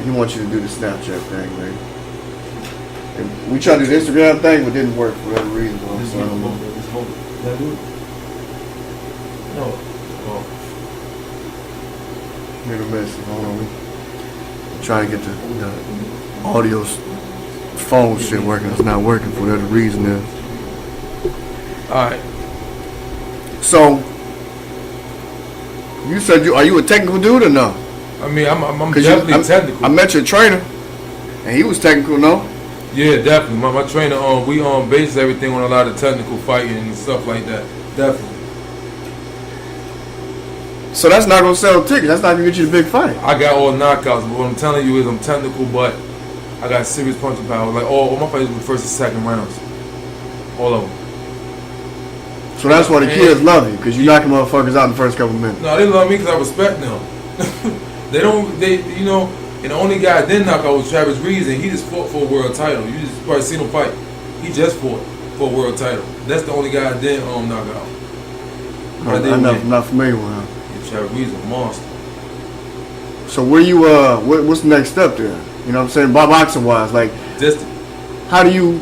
he wants you to do the Snapchat thing, man? And we tried to do the Instagram thing, but it didn't work for whatever reason. So I don't know. No. Hit or miss. Hold on. We're trying to get the audio phone shit working. It's not working for whatever reason is. Alright. So you said are you a technical dude or no? I mean, I'm definitely technical. I met your trainer, and he was technical, no? Yeah, definitely. My trainer, we bases everything on a lot of technical fighting and stuff like that. Definitely. So that's not gonna sell tickets. That's not gonna get you the big fight. I got all knockouts, but what I'm telling you is I'm technical, but I got serious punching power. Like all my fights were first and second rounds, all of them. So that's why the kids love you, because you knocking motherfuckers out in the first couple minutes. No, they love me because I respect them. And the only guy I didn't knock out was Travis Reeves, and he just fought for a world title. You just probably seen him fight. He just fought for a world title. That's the only guy I didn't knock out. I'm not familiar with him. Yeah, Travis Reeves is a monster. So where you what's the next step there? You know what I'm saying? Boxing wise, like Just how do you?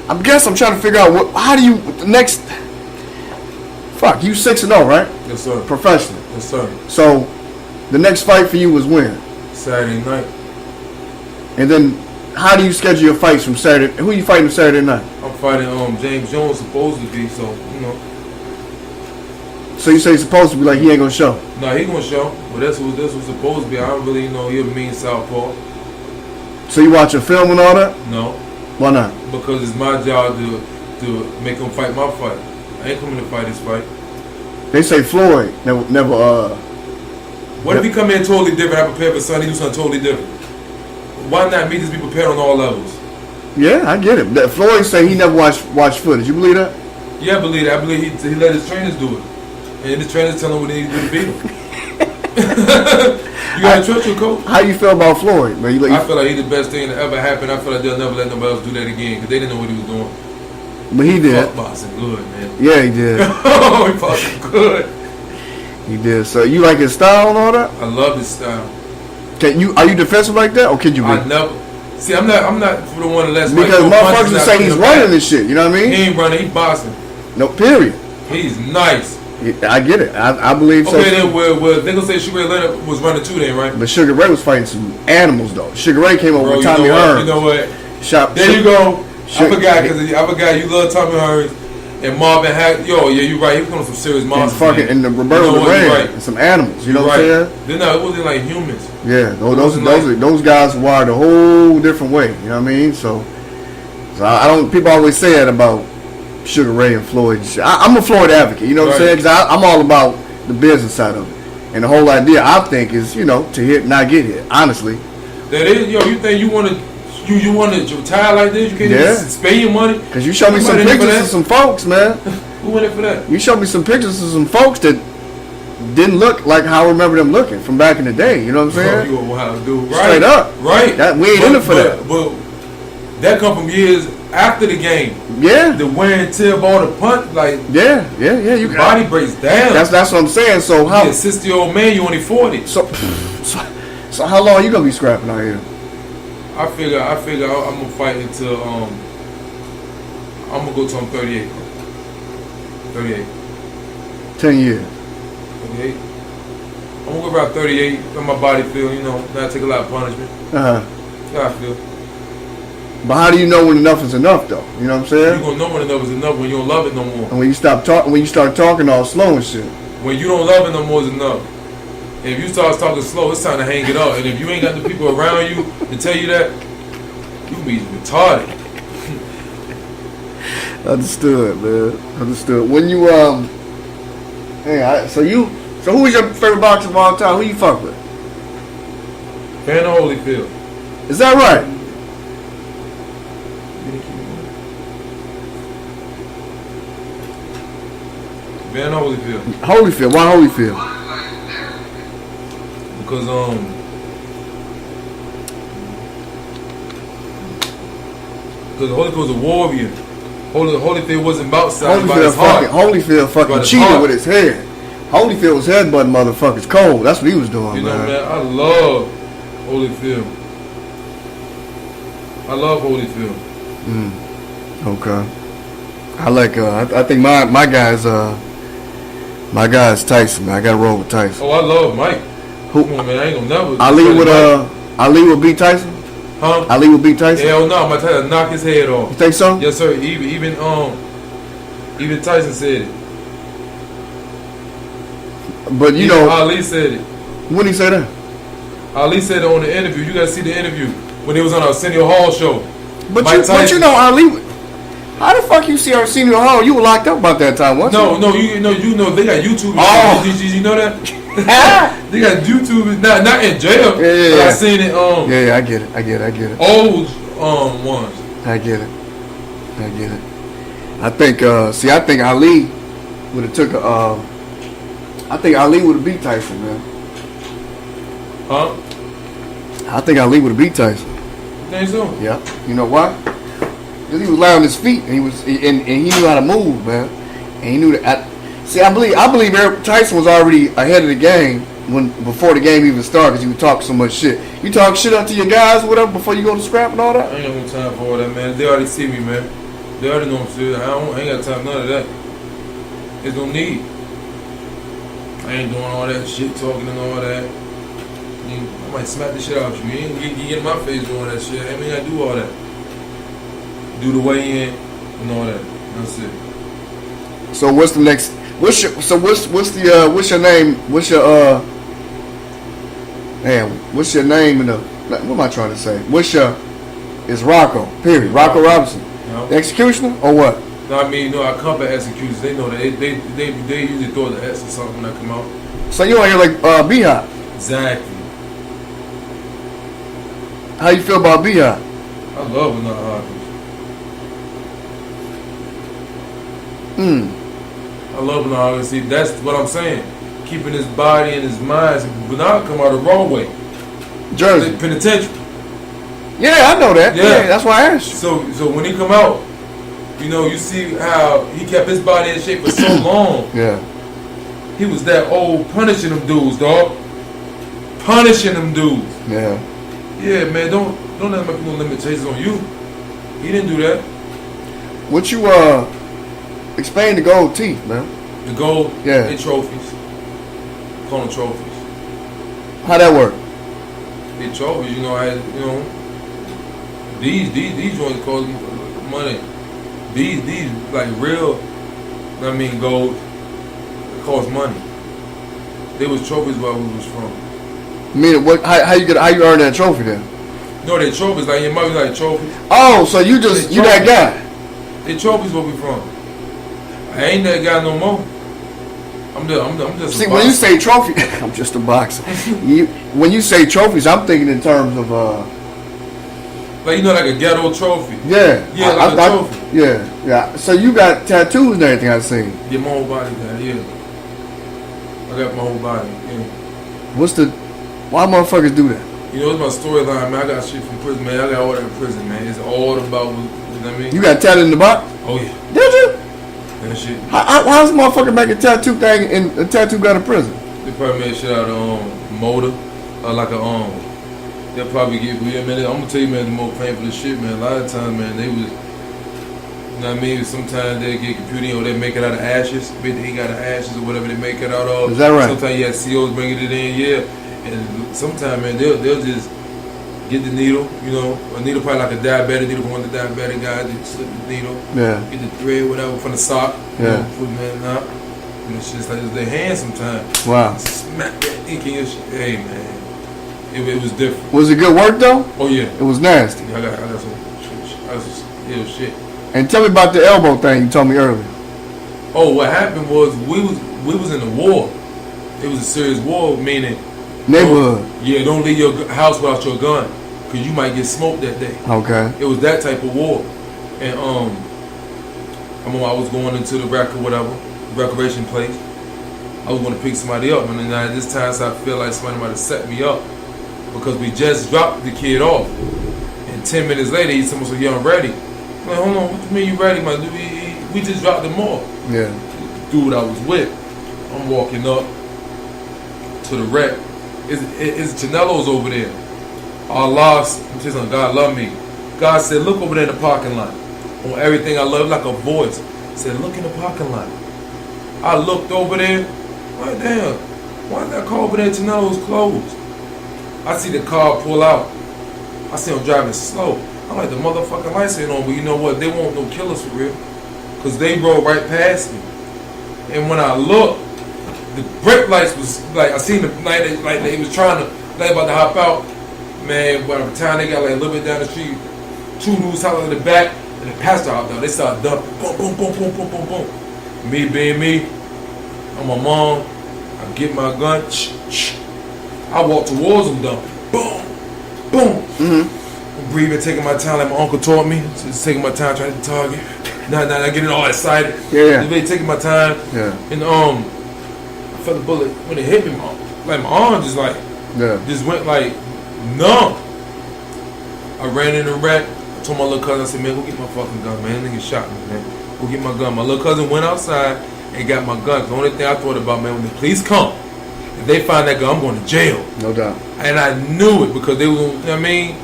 I guess I'm trying to figure out how do you next. Fuck, you 6-0, right? Yes, sir. Professional. Yes, sir. So the next fight for you was when? Saturday night. And then how do you schedule your fights from Saturday? Who are you fighting Saturday night? I'm fighting James Jones, supposed to be, so So you say he's supposed to be, like he ain't gonna show? No, he gonna show, but that's what supposed to be. I don't really he's a mean southpaw. So you watching film and all that? No. Why not? Because it's my job to make him fight my fight. I ain't coming to fight his fight. They say Floyd never What if he come in totally different? I prepare for something, he do something totally different. Why not me just be prepared on all levels? Yeah, I get it. That Floyd say he never watched footage. You believe that? Yeah, I believe that. I believe he let his trainers do it. And his trainers tell him what they need to do to beat him. You gotta trust your coach. How you feel about Floyd? Man, I feel like he's the best thing that ever happened. I feel like they'll never let nobody else do that again because they didn't know what he was doing. But he did. Fuck boxing good, man. Yeah, he did. Oh, he boxing good. He did. So you like his style and all that? I love his style. Are you defensive like that, or could you be? I never. See, I'm not for the one that lets because motherfuckers say he's running this shit. You know what I mean? He ain't running. He boxing. No, period. He's nice. I get it. I believe so. Okay, then they gonna say Sugar Ray Leonard was running too, then, right? But Sugar Ray was fighting some animals though. Sugar Ray came over with Tommy Hearns. You know what? There you go. I forgot you love Tommy Hearns and Marvin Hack. Yo, yeah, you right. He was coming some serious monsters. And the Roberto Duran and some animals. You know what I'm saying? It wasn't like humans. Yeah, those guys wired a whole different way. You know what I mean? So I don't. People always say that about Sugar Ray and Floyd. I'm a Floyd advocate. You know what I'm saying? Because I'm all about the business side of it. And the whole idea, I think, is to hit, not get hit. Honestly. That is, you think you want to retire like this? You can't just spend your money? Because you showed me some pictures of some folks, man. Who went in for that? You showed me some pictures of some folks that didn't look like how I remember them looking from back in the day. You know what I'm saying? You a wild dude, right? Straight up. Right. We ain't in it for that. But that come from years after the game. Yeah. The wear and tear of all the punch, like your body breaks down. That's what I'm saying. So how? You're a 60-year-old man, you only 40. So how long you gonna be scrapping out here? I figure I'm gonna fight until I'm gonna go till I'm 38. 38. 10 years. 38. I'm gonna go around 38. Let my body feel, you know, not take a lot of punishment. Uh-huh. That's how I feel. But how do you know when enough is enough, though? You know what I'm saying? You gonna know when enough is enough when you don't love it no more. And when you start talking all slow and shit. When you don't love it no more is enough. And if you start talking slow, it's time to hang it up. And if you ain't got the people around you to tell you that, you be retarded. Understood, man. Understood. When you so who is your favorite boxer of all time? Who you fuck with? Van Holyfield. Is that right? Van Holyfield. Holyfield. Why Holyfield? Because Holyfield was a warrior. Holyfield wasn't about side by his heart. Holyfield fucking cheated with his head. Holyfield was headbutting motherfuckers cold. That's what he was doing, you know, man. I love Holyfield. I love Holyfield. Okay. I like. I think my guy's Tyson. Man. I got to roll with Tyson. Oh, I love Mike. Who? Come on, man. I ain't gonna never. Ali would beat Tyson. Huh? Ali would beat Tyson. Hell no, I'm gonna try to knock his head off. You think so? Yes, sir. Even Tyson said it. But you know, Ali said it. When he say that? Ali said it on the interview. You gotta see the interview when he was on Arsenio Hall show. But you know, Ali. How the fuck you see Arsenio Hall? You were locked up about that time, wasn't you? No, you know they got YouTube. Oh. Did you know that? They got YouTube, not in jail. Yeah. But I seen it. Yeah, I get it. Old ones. I get it. I think. I think Ali would have took a. I think Ali would have beat Tyson, man. Huh? I think Ali would have beat Tyson. You think so? Yeah. You know why? Because he was light on his feet, and he knew how to move, man. And he knew that. I believe Tyson was already ahead of the game before the game even started, because he would talk so much shit. You talk shit up to your guys, whatever, before you go to scrap and all that. I ain't got no time for all that, man. They already see me, man. They already know I'm serious. I ain't got time for none of that. There's no need. I ain't doing all that shit, talking and all that. I might smack the shit out of you. You ain't get in my face doing that shit. I mean, I do all that. Do the weigh in and all that. That's it. So what's the next? What's your name? What's your name in the? What am I trying to say? It's Rocko. Period. Rocko Robertson. No. The Executioner or what? No, I mean, I come back executors. They know that they usually throw the S or something when I come out. So you out here like B-Hop. Exactly. How you feel about B-Hop? I love when that happens. I love when that happens. See, that's what I'm saying. Keeping his body and his mind. But now come out the wrong way. Jersey. Penitentiary. Yeah, I know that. Yeah. That's why I asked you. So when he come out, you know, you see how he kept his body in shape for so long. Yeah. He was that old punishing them dudes, dog. Punishing them dudes. Yeah. Yeah, man, don't let him make no limitations on you. He didn't do that. What you explain the gold teeth, man? The gold, yeah, they trophies. Call them trophies. How that work? They trophies, you know. These joints cost money. These like real, I mean, gold cost money. They was trophies where we was from. I mean, how you earn that trophy then? No, they trophies, like it might be like trophies. Oh, so you that guy? They trophies where we from. I ain't that guy no more. I'm just. See, when you say trophy, I'm just a boxer. When you say trophies, I'm thinking in terms of like like a ghetto trophy. Yeah, yeah, like a trophy. Yeah. So you got tattoos and everything I've seen. Yeah, my whole body, man. Yeah, I got my whole body. Yeah. Why motherfuckers do that? You know, it's my storyline, man. I got shit from prison, man. I got all that in prison, man. It's all about, you know what I mean? You got tatted in the box? Oh yeah. Did you? That shit. How's a motherfucker make a tattoo thing and a tattoo got in prison? They probably made shit out of motor, like a they'll probably get weird, man. I'm gonna tell you, man, the most painful shit, man. A lot of times, man, You know what I mean? Sometimes they get computing or they make it out of ashes. He got of ashes or whatever they make it out of. Is that right? Sometimes you have COs bringing it in, yeah. And sometimes, man, they'll just get the needle, you know. A needle probably like a diabetic needle for one of the diabetic guys. They slip the needle. Yeah. Get the thread, whatever, from the sock. Yeah. Put man out. And it's just like their hands sometimes. Wow. Smack that ink in your shit. Hey, man. It was different. Was it good work though? Oh yeah. It was nasty. Yeah, I got some ill shit. And tell me about the elbow thing you told me earlier. Oh, what happened was we was in a war. It was a serious war, meaning neighborhood. Don't leave your house without your gun, cause you might get smoked that day. Okay. It was that type of war, and I was going into the recreation place. I was going to pick somebody up, and then at this time, so I feel like somebody might have set me up because we just dropped the kid off, and 10 minutes later, he's almost like, "Yo, I'm ready." I'm like, hold on, what do you mean you ready, my dude? We just dropped him off. Yeah. The dude I was with, I'm walking up to the wreck. It's Chanelo's over there. Allah, I'm saying, God love me. God said, look over there in the parking lot. On everything I love, like a voice. Said, look in the parking lot. I looked over there. Like, damn, why is that car over there? Chanelo's closed. I see the car pull out. I see him driving slow. I'm like, the motherfucking lights ain't on, but you know what? They won't no killers for real. Because they rode right past me. And when I looked, the brake lights was like, I seen the like they was trying to, like about to hop out. Man, by the time they got like a little bit down the street, two news houses in the back, and the pastor out there, they started dumping. Boom, boom, boom, boom, boom, boom, boom. Me being me, I'm my mom, I get my gun, I walk towards them dumping. Boom, boom. Mm-hmm. I'm breathing, taking my time like my uncle taught me. Just taking my time trying to target. Now getting all excited. Yeah. Just really taking my time. Yeah. And I felt the bullet when it hit me. Like my arm just like just went like numb. I ran in the wreck. I told my little cousin, I said, man, go get my fucking gun, man. That nigga shot me, man. Go get my gun. My little cousin went outside and got my gun. The only thing I thought about, man, when the police come, if they find that gun, I'm going to jail. No doubt. And I knew it because they was, you know what I mean?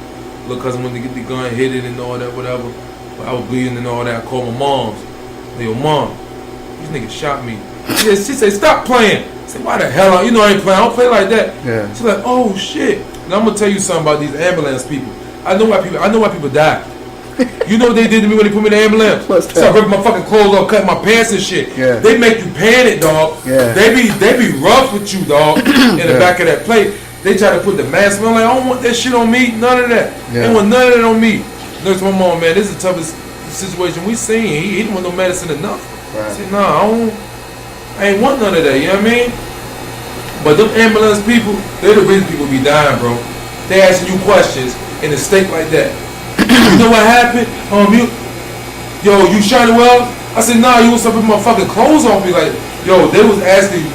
Little cousin went to get the gun, hit it and all that, whatever. But I was bleeding and all that. I called my mom's. Yo, mom, these niggas shot me. She said, stop playing. I said, why the hell? You know I ain't playing. I don't play like that. Yeah. She's like, oh shit. And I'm gonna tell you something about these ambulance people. I know why people die. You know what they did to me when they put me in the ambulance? What's that? So I ripped my fucking clothes off, cut my pants and shit. Yeah. They make you panic, dog. Yeah. They be rough with you, dog. In the back of that plate. They try to put the mask on. Like, I don't want that shit on me. None of that. Yeah. They want none of that on me. Next to my mom, man, this is the toughest situation we seen. He didn't want no medicine enough. Right. I said, nah, I ain't want none of that. You know what I mean? But them ambulance people, they're the reason people be dying, bro. They asking you questions in a state like that. You know what happened? You shot it well? I said, nah, you was up with my fucking clothes on me. Like, yo, they was asking,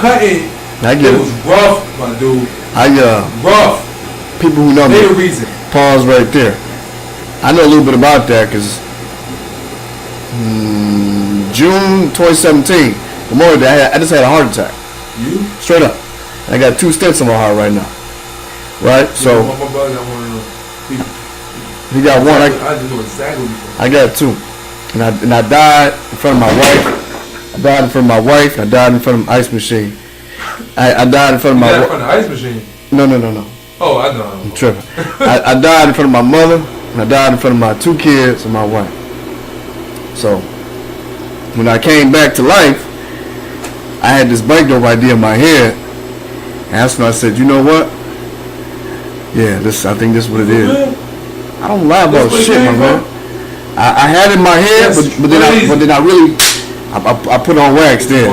cutting. It was rough, my dude. Rough. People who know me. They the reason. Pause right there. I know a little bit about that because June 2017, Memorial Day, I just had a heart attack. You? Straight up. I got 2 stents in my heart right now. Right? So my brother got one of those. he got one. I just know exactly what you're I saying. got 2. And I died in front of my wife. I died in front of my wife. I died in front of the ice machine. I died in front of my wife. In front of the ice machine? No. Oh, I know. I'm tripping. I died in front of my mother, and I died in front of my 2 kids and my wife. So, when I came back to life, I had this BIKEDOPE idea in my head, and that's when I said, you know what? Yeah, I think this is what it is. I don't lie about shit, my man. I had it in my head, but then I really put on wax then.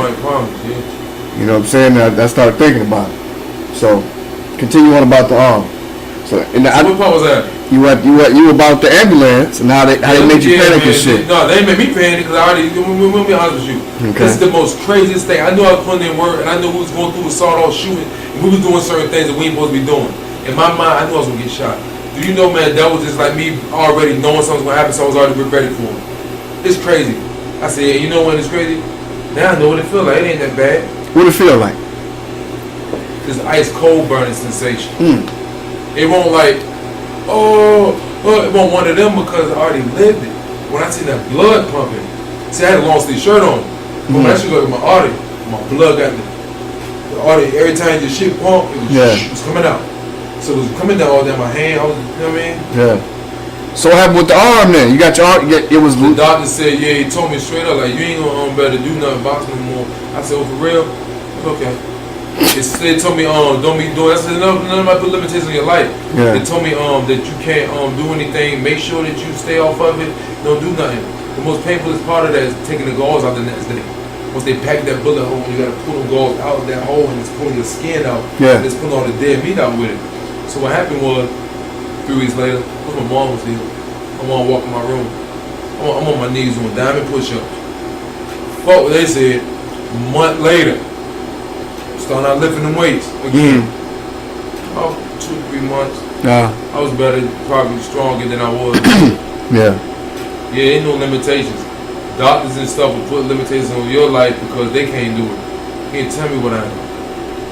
You know what I'm saying? I started thinking about it. So, continue on about the arm. So what part was that? You about the ambulance and how they made you panic and shit. No, they made me panic because I already. We'll be honest with you. Okay. This is the most craziest thing. I knew I was putting in work, and I knew we was going through a sawed-off shooting, and we was doing certain things that we ain't supposed to be doing. In my mind, I knew I was gonna get shot. Do you know, man? That was just like me already knowing something was gonna happen, so I was already ready for it. It's crazy. I said, yeah, you know when it's crazy? Now I know what it feels like. It ain't that bad. What it feel like? This ice cold burning sensation. It won't like, it won't one of them because I already lived it. when I seen that blood pumping, see, I had a long sleeve shirt on. But when I should go to my artery, my blood got the artery. Every time the shit pumped, it was coming out. So it was coming down all down my hand. I was, you know what I mean? Yeah. So what happened with the arm then? You got your arm, it was... The doctor said, yeah, he told me straight up, like, you ain't gonna better do nothing boxing no more. I said, oh, for real? Okay. They told me, don't be doing. I said, none of my put limitations on your life. Yeah. They told me, that you can't do anything. Make sure that you stay off of it. Don't do nothing. The most painful part of that is taking the gauze out the next day. Once they pack that bullet hole, you gotta pull the gauze out of that hole, and it's pulling your skin out. Yeah. And it's pulling all the dead meat out with it. So what happened was, 3 weeks later, my mom was here. My mom walked in my room. I'm on my knees doing diamond push-ups. Fuck what they said. A month later, starting out lifting them weights again. About 2-3 months. I was better, probably stronger than I was. Yeah. Yeah, ain't no limitations. Doctors and stuff will put limitations on your life because they can't do it. They can't tell me what I am,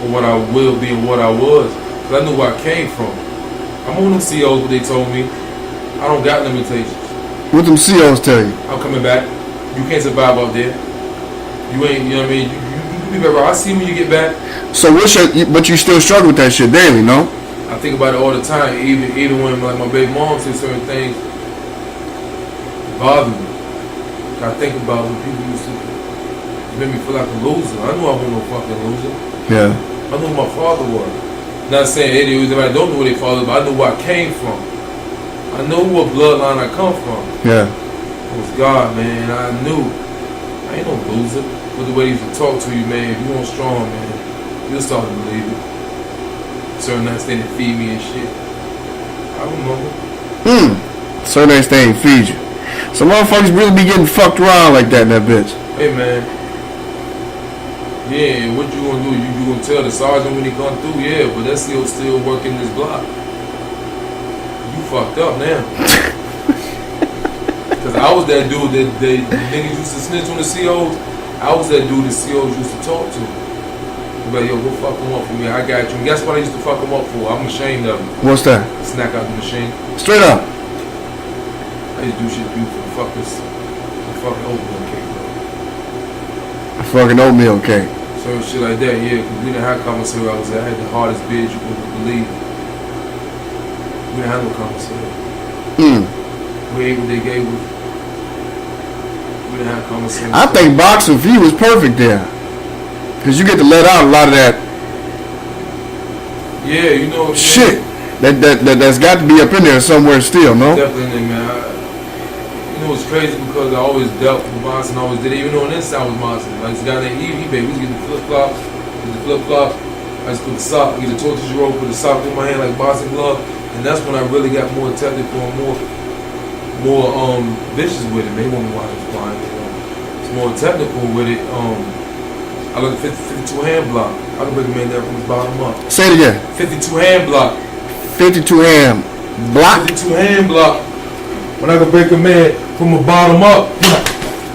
or what I will be, or what I was. Because I knew where I came from. I'm on them COs, what they told me. I don't got limitations. What them COs tell you? I'm coming back. You can't survive out there. You ain't, you know what I mean? You be back. I see when you get back. So what's but you still struggle with that shit daily, no? I think about it all the time. Even when like my baby mom said certain things bother me. I think about when people used to make me feel like a loser. I knew I wasn't no fucking loser. Yeah. I knew who my father was. Not saying everybody don't know where their father was, but I knew where I came from. I knew what bloodline I come from. Yeah. It was God, man. I knew. I ain't no loser. But the way he used to talk to you, man, if you want strong, man, you'll start to believe it. Certain nights they didn't feed me and shit. I remember. Certain nights they ain't feed you. So motherfuckers really be getting fucked around like that in that bitch. Hey, man. Yeah, what you gonna do? You gonna tell the sergeant when he come through? Yeah, but that's still working this block. You fucked up now. Cause I was that dude that the niggas used to snitch on the COs. I was that dude the COs used to talk to. Like, yo, go fuck him up for me. I got you. And guess what I used to fuck him up for? I'm ashamed of him. What's that? Snack out the machine. Straight up. I used to do shit to you for fuckers. Fucking oatmeal cake, bro. A fucking oatmeal cake. So shit like that, yeah. Cause we didn't have commissary. I had the hardest bid you could believe. We didn't have no commissary. We ate what they gave us. We didn't have commissary. I think boxing for you was perfect there. Cause you get to let out a lot of that. Yeah, you know. Shit. That's got to be up in there somewhere still, no? Definitely, man. You know, it's crazy because I always dealt with boxing. I always did it. Even though on this side was boxing. Like this guy named eBay. We used to get the flip-flops. I used to put the sock, get the tortoise roll, put the sock in my hand like boxing glove. And that's when I really got more technical and more vicious with it. Maybe when we watch it flying. It's more technical with it. I look at 52 hand block. I can break a man down from his bottom up. Say it again. 52 hand block. 52 hand block? 52 hand block. When I can break a man from the bottom up.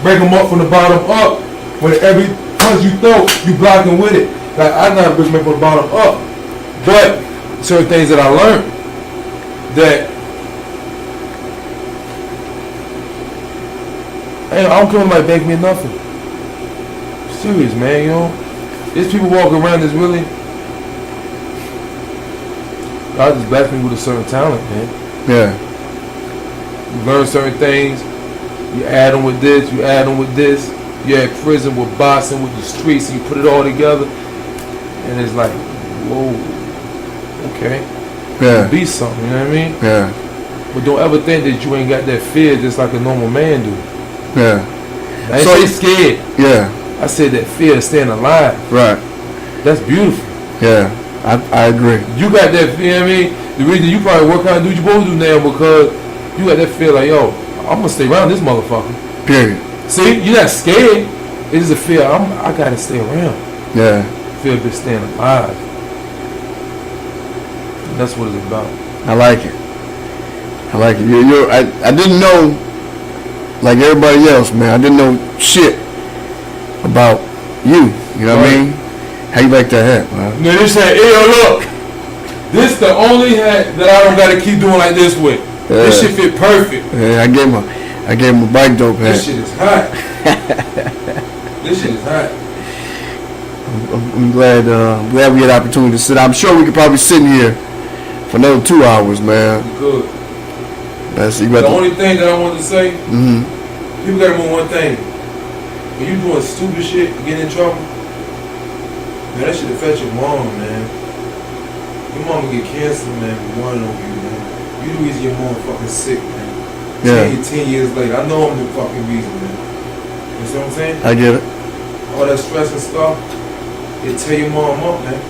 Break him up from the bottom up. When every punch you throw, you blocking with it. Like, I know how to break a man from the bottom up. But, certain things that I learned. That I don't care like beg me nothing. Serious, man, you know. There's people walking around that's really God just blessed me with a certain talent, man. Yeah. You learn certain things, you add them with this, you add them with this, you're at prison with boxing, with the streets, and you put it all together, and it's like, whoa, okay. Yeah. Be something, you know what I mean? Yeah. But don't ever think that you ain't got that fear just like a normal man do. Yeah. I ain't say scared. Yeah. I said that fear of staying alive. Right. That's beautiful. Yeah. I agree. You got that fear, I mean, the reason you probably work out and do what you supposed to do now because you got that fear like, yo, I'm gonna stay around this motherfucker. Period. See, you're not scared. It's a fear. I gotta stay around. Yeah. Fear of just staying alive. That's what it's about. I like it. I like it. I didn't know, like everybody else, man. I didn't know shit about you. You know what I mean? How you like that hat, man? No, this hat, yo, look. This the only hat that I don't gotta keep doing like this with. Yeah. This shit fit perfect. Yeah, I gave I gave him a BIKEDOPE hat. This shit is hot. This shit is hot. I'm glad we had the opportunity to sit. I'm sure we could probably sit in here for another 2 hours, man. You could. The only thing that I wanted to say, people gotta remember one thing. When you doing stupid shit, getting in trouble, man, that shit affect your mom, man. Your mom will get cancer, man, running over you, man. You the reason your mom fucking sick, man. Yeah. 10 years later, I know I'm the fucking reason, man. You see what I'm saying? I get it. All that stress and stuff, it tear your mom up, man.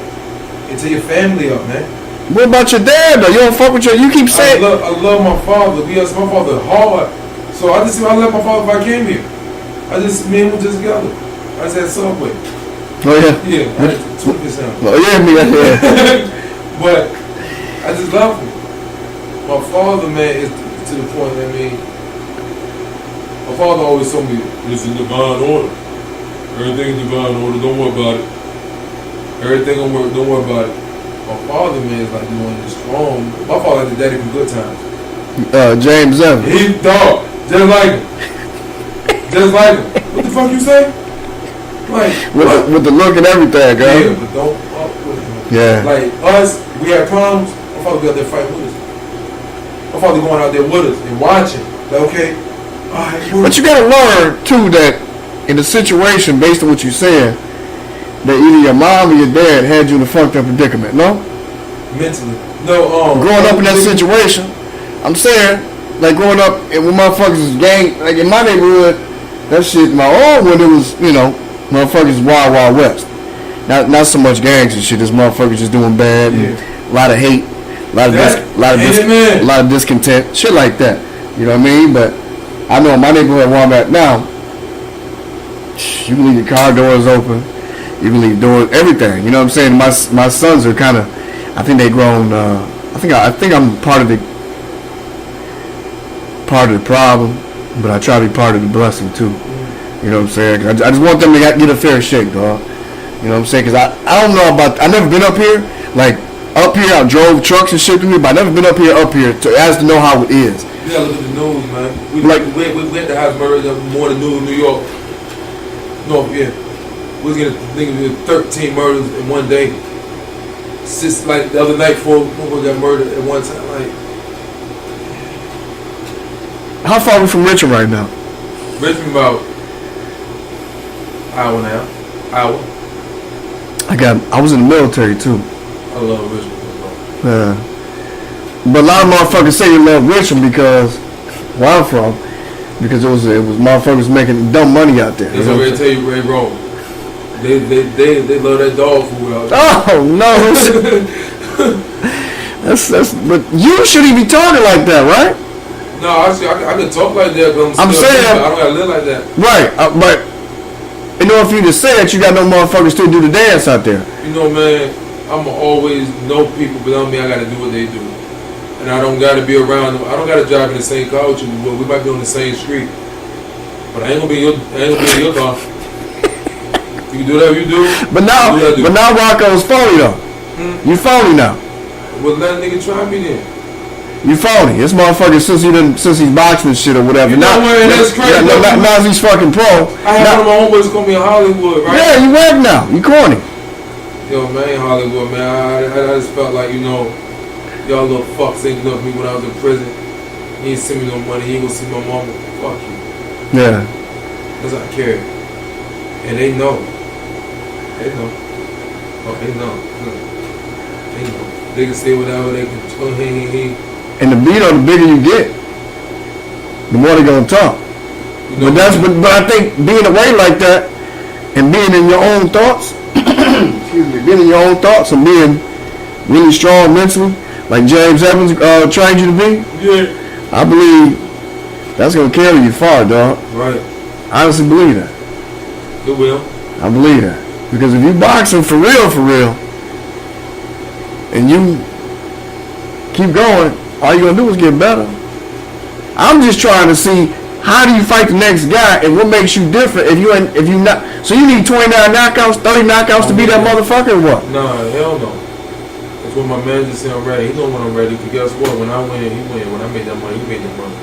It tear your family up, man. What about your dad, though? You don't fuck with you keep saying. I love my father. Yes, my father hard. So I left my father if I came here. Me and him were just together. I just had Subway. Oh, yeah? Yeah, I had 2%. Oh, yeah. But I just love him. My father, man, is to the point, I mean, my father always told me, it's in divine order. Everything in divine order, don't worry about it. Everything don't worry about it. My father, man, is like the one that's strong. My father had the daddy from Good Times. James Evans. He dog, just like him. Just like him. What the fuck you say? Like with the look and everything, girl. Yeah, but don't fuck with him. Yeah. Like us, we had problems. My father be out there fighting with us. My father going out there with us and watching. Like, okay, all right. But you gotta learn too that in the situation, based on what you said, that either your mom or your dad had you in a fucked up predicament. No. Mentally. No. Growing up in that situation, I'm saying, like growing up and when motherfuckers was gang, like in my neighborhood, that shit, my old one, it was, motherfuckers wild, wild west. Not so much gangs and shit. This motherfuckers just doing bad and a lot of hate, a lot of discontent, shit like that. You know what I mean? But I know in my neighborhood where I'm at now, you can leave your car doors open, you can leave doors, everything. You know what I'm saying? My sons are kind of, I think they grown. I think I'm part of the problem, but I try to be part of the blessing too. You know what I'm saying? I just want them to get a fair shake, dog. You know what I'm saying? Because I don't know about, I've never been up here. Like, up here, I drove trucks and shit through here, but I've never been up here to know how it is. You gotta look at the news, man. We went to have murders more than New York. No, yeah. We was getting thinking of 13 murders in one day. Just like the other night, 4 people got murdered at one time. Like, how far are we from Richmond right now? Richmond about hour and a half. Hour. I was in the military too. I love Richmond. But a lot of motherfuckers say you love Richmond because where I'm from, because it was motherfuckers making dumb money out there. That's what they tell you, Ray wrong. They love that dog food out there. Oh no. that's but you shouldn't be talking like that, right? No, I can talk like that, but I'm saying I don't gotta live like that. Right, but in order for you to say that, you got no motherfuckers still do the dance out there. You know, man, I'ma always know people, but I don't mean I gotta do what they do. And I don't gotta be around them. I don't gotta drive in the same car with you, but we might be on the same street. But I ain't gonna be in your car. You can do whatever you do. But now Rocko's phony though. You phony now. Well, let a nigga try me then. You phony. This motherfucker since he's boxing shit or whatever. You know what? That's crazy. Now he's fucking pro. I had one of my homeboys call me in Hollywood, right? Yeah, you whack now. You corny. Yo, man, Hollywood, man. I just felt like, y'all little fucks ain't enough me when I was in prison. He ain't send me no money. He ain't gonna see my mama. Fuck you. Yeah. That's how I carry. And they know. They know. Oh, they know. They know. They can say whatever they can. And the bigger you get, the more they gonna talk. But I think being away like that and being in your own thoughts, being in your own thoughts and being really strong mentally, like James Evans trained you to be. Yeah. I believe that's gonna carry you far, dog. Right. I honestly believe that. It will. I believe that. Because if you boxing for real, and you keep going, all you gonna do is get better. I'm just trying to see how do you fight the next guy and what makes you different if you not. So you need 29 knockouts, 30 knockouts to be that motherfucker or what? Nah, hell no. That's what my manager said already. He know when I'm ready. Because guess what? When I win, he win. When I made that money, he made that money.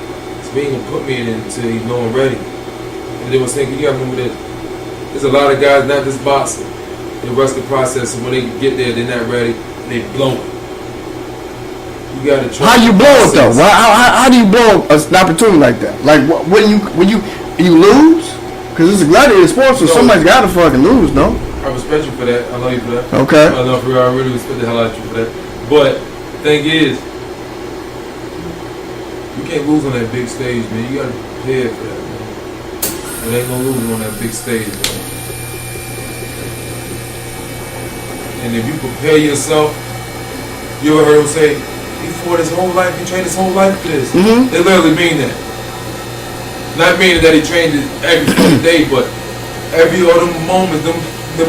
So he ain't gonna put me in it until he know I'm ready. And then was saying, you gotta remember that there's a lot of guys not just boxing. They rush the process, and when they get there, they're not ready, and they blow it. You gotta try. How you blow it though? How do you blow an opportunity like that? Like when you lose? Because it's a gladiator sport, so somebody's got to fucking lose, no? I respect you for that. I love you for that. Okay. I love you. I really respect the hell out of you for that. But the thing is, you can't lose on that big stage, man. You gotta prepare for that, man. There ain't no losing on that big stage, man. And if you prepare yourself, you ever heard him say, he fought his whole life, he trained his whole life for this. Mm-hmm. They literally mean that. Not meaning that he trained it every fucking day, but every other moment, them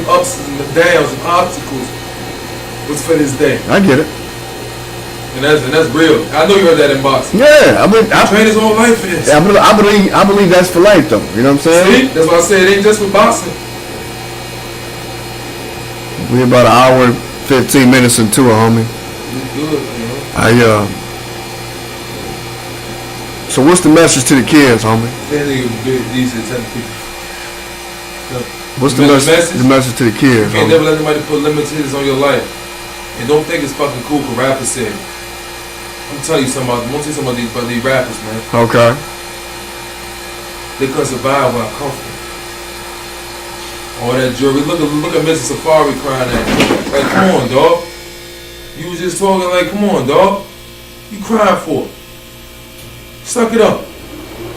ups and the downs and obstacles was for this day. I get it. And that's real. I know you heard that in boxing. Yeah, I trained his whole life for this. Yeah, I believe that's for life though. You know what I'm saying? See? That's why I said it ain't just for boxing. We about an hour and 15 minutes into it, homie. You good, you know? So what's the message to the kids, homie? These are 10 people. What's the message? The message to the kids. You can't never let anybody put limits on your life. And don't think it's fucking cool for rappers say. I'm telling you something about these rappers, man. Okay. They couldn't survive where I come from. All that jewelry. Look at Mr. Safari crying at you. Like, come on, dog. You was just talking like, come on, dog. You crying for it. Suck it up.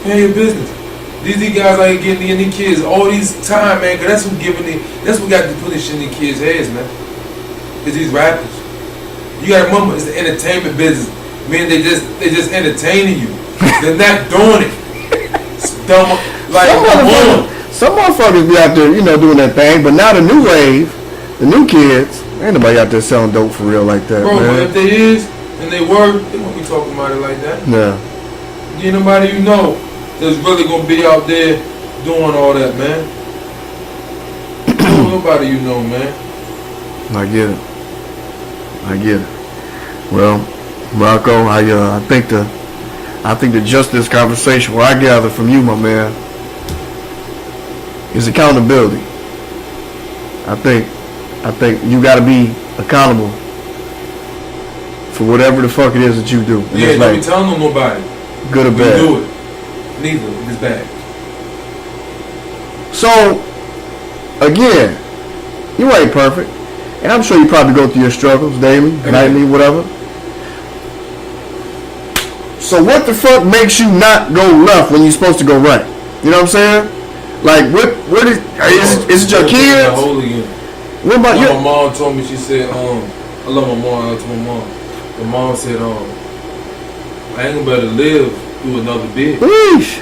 Pay your business. These guys out here getting in these kids all these time, man, cause that's what got to put this shit in these kids' heads, man. Is these rappers. You gotta remember, it's the entertainment business. Meaning they just entertaining you. They're not doing it. It's dumb. Like, some motherfuckers be out there, doing that thing, but now the new wave, the new kids, ain't nobody out there selling dope for real like that, bro, man. But if they is, and they were, they won't be talking about it like that. Yeah. Ain't nobody you know that's really gonna be out there doing all that, man. Nobody you know, man. I get it. Well, Rocko, I think the gist of this conversation, what I gather from you, my man, is accountability. I think you got to be accountable for whatever the fuck it is that you do. Yeah, don't be telling nobody. Good or bad. You do it. Neither. It's bad. So, again, you ain't perfect. And I'm sure you probably go through your struggles daily, nightly, whatever. So what the fuck makes you not go left when you're supposed to go right? You know what I'm saying? Like, what is it your kids? What about you? My mom told me, she said, I love my mom, I told my mom. My mom said, I ain't gonna be able to live through another bid. Yeesh.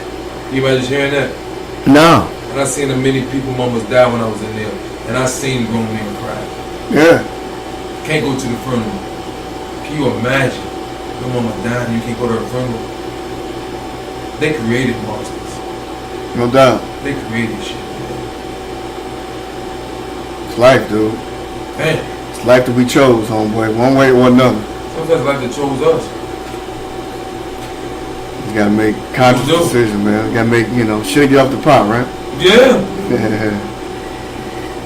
You imagine hearing that? No. And I seen many people mamas die when I was in there. And I seen grown men cry. Yeah. Can't go to the funeral. Can you imagine? Your mama died and you can't go to her funeral. They created monsters. No doubt. They created shit, man. It's life, dude. Damn. It's life that we chose, homeboy. One way or another. Sometimes life that chose us. You gotta make conscious decisions, man. You gotta make, shit get off the pot, right? Yeah.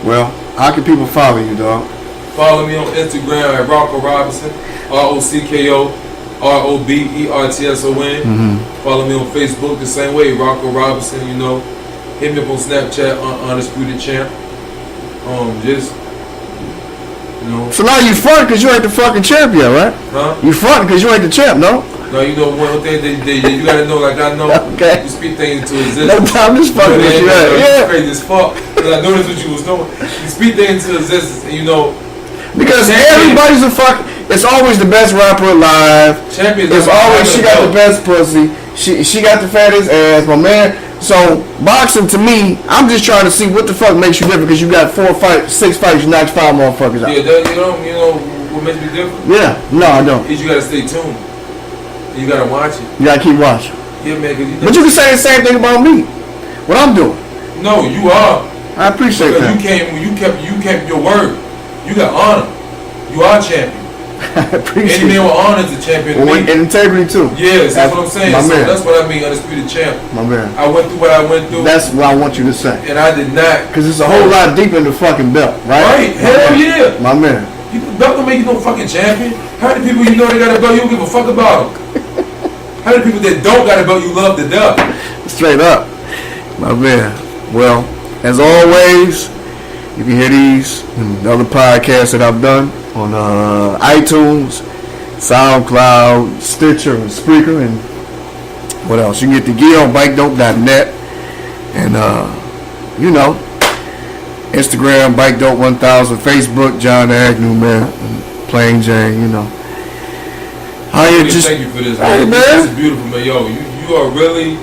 Well, how can people follow you, dog? Follow me on Instagram at Rocko Robertson, ROCKO ROBERTSON. Mm-hmm. Follow me on Facebook the same way, Rocko Robertson. Hit me up on Snapchat, Undisputed Champ. So now you front because you ain't the fucking champion, right? Huh? You front because you ain't the champ, no? No, one thing you gotta know, like I know, okay. You speak things into existence. No time, just fucking with you, yeah. Crazy as fuck. Because I noticed what you was doing. You speak things into existence, and because everybody's a fuck. It's always the best rapper alive. Champions. It's always she got the best pussy. She got the fattest ass, my man. So boxing to me, I'm just trying to see what the fuck makes you different because you got 4 fights, 6 fights, you knocked 5 motherfuckers out. Yeah, you know what makes me different? Yeah, no, I don't. Is you gotta stay tuned. You gotta watch it. You gotta keep watching. Yeah, man. But you can say the same thing about me. What I'm doing. No, you are. I appreciate that. You kept your word. You got honor. You are champion. I appreciate Any man with honor is a champion. Well, and integrity too. Yes, that's what I'm saying. My So man. that's what I mean, undisputed champ. My man. I went through what I went through. That's what I want you to say. And I did not. Because it's a whole lot deeper in the fucking belt, right? Right. Hell yeah. My man. People, belt don't make you no fucking champion. How many people you know they got a belt you don't give a fuck about them? How many people that don't got a belt you love to death? Straight up. My man. Well, as always, you can hear these and other podcasts that I've done on iTunes, SoundCloud, Stitcher, and Spreaker, and what else? You can get the gear on BIKEDOPE.net, and Instagram BIKEDOPE1000, Facebook John Agnew, man, and Plain Jane, Thank you for this, man. Hey, man. This is beautiful, man. Yo, you are really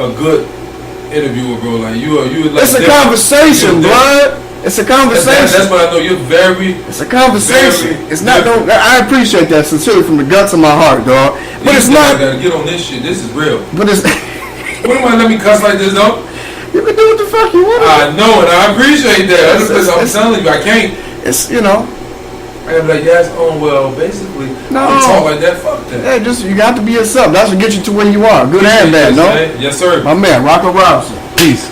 a good interviewer, bro. Like you are like. It's a conversation, blood. It's a conversation. That's what I know. You're very. It's a conversation. It's not. I appreciate that sincerely from the guts of my heart, dog. But it's not. I gotta get on this shit. This is real. But it's. What am I let me cuss like this, though? You can do what the fuck you want. I know, and I appreciate that. I'm telling you, I can't. It's I gotta be like, yes, well, basically, no. I talk like that. Fuck that. Yeah, you got to be yourself. That's what gets you to where you are. Good and bad, no? Yes, sir. My man, Rocko Robertson. Peace.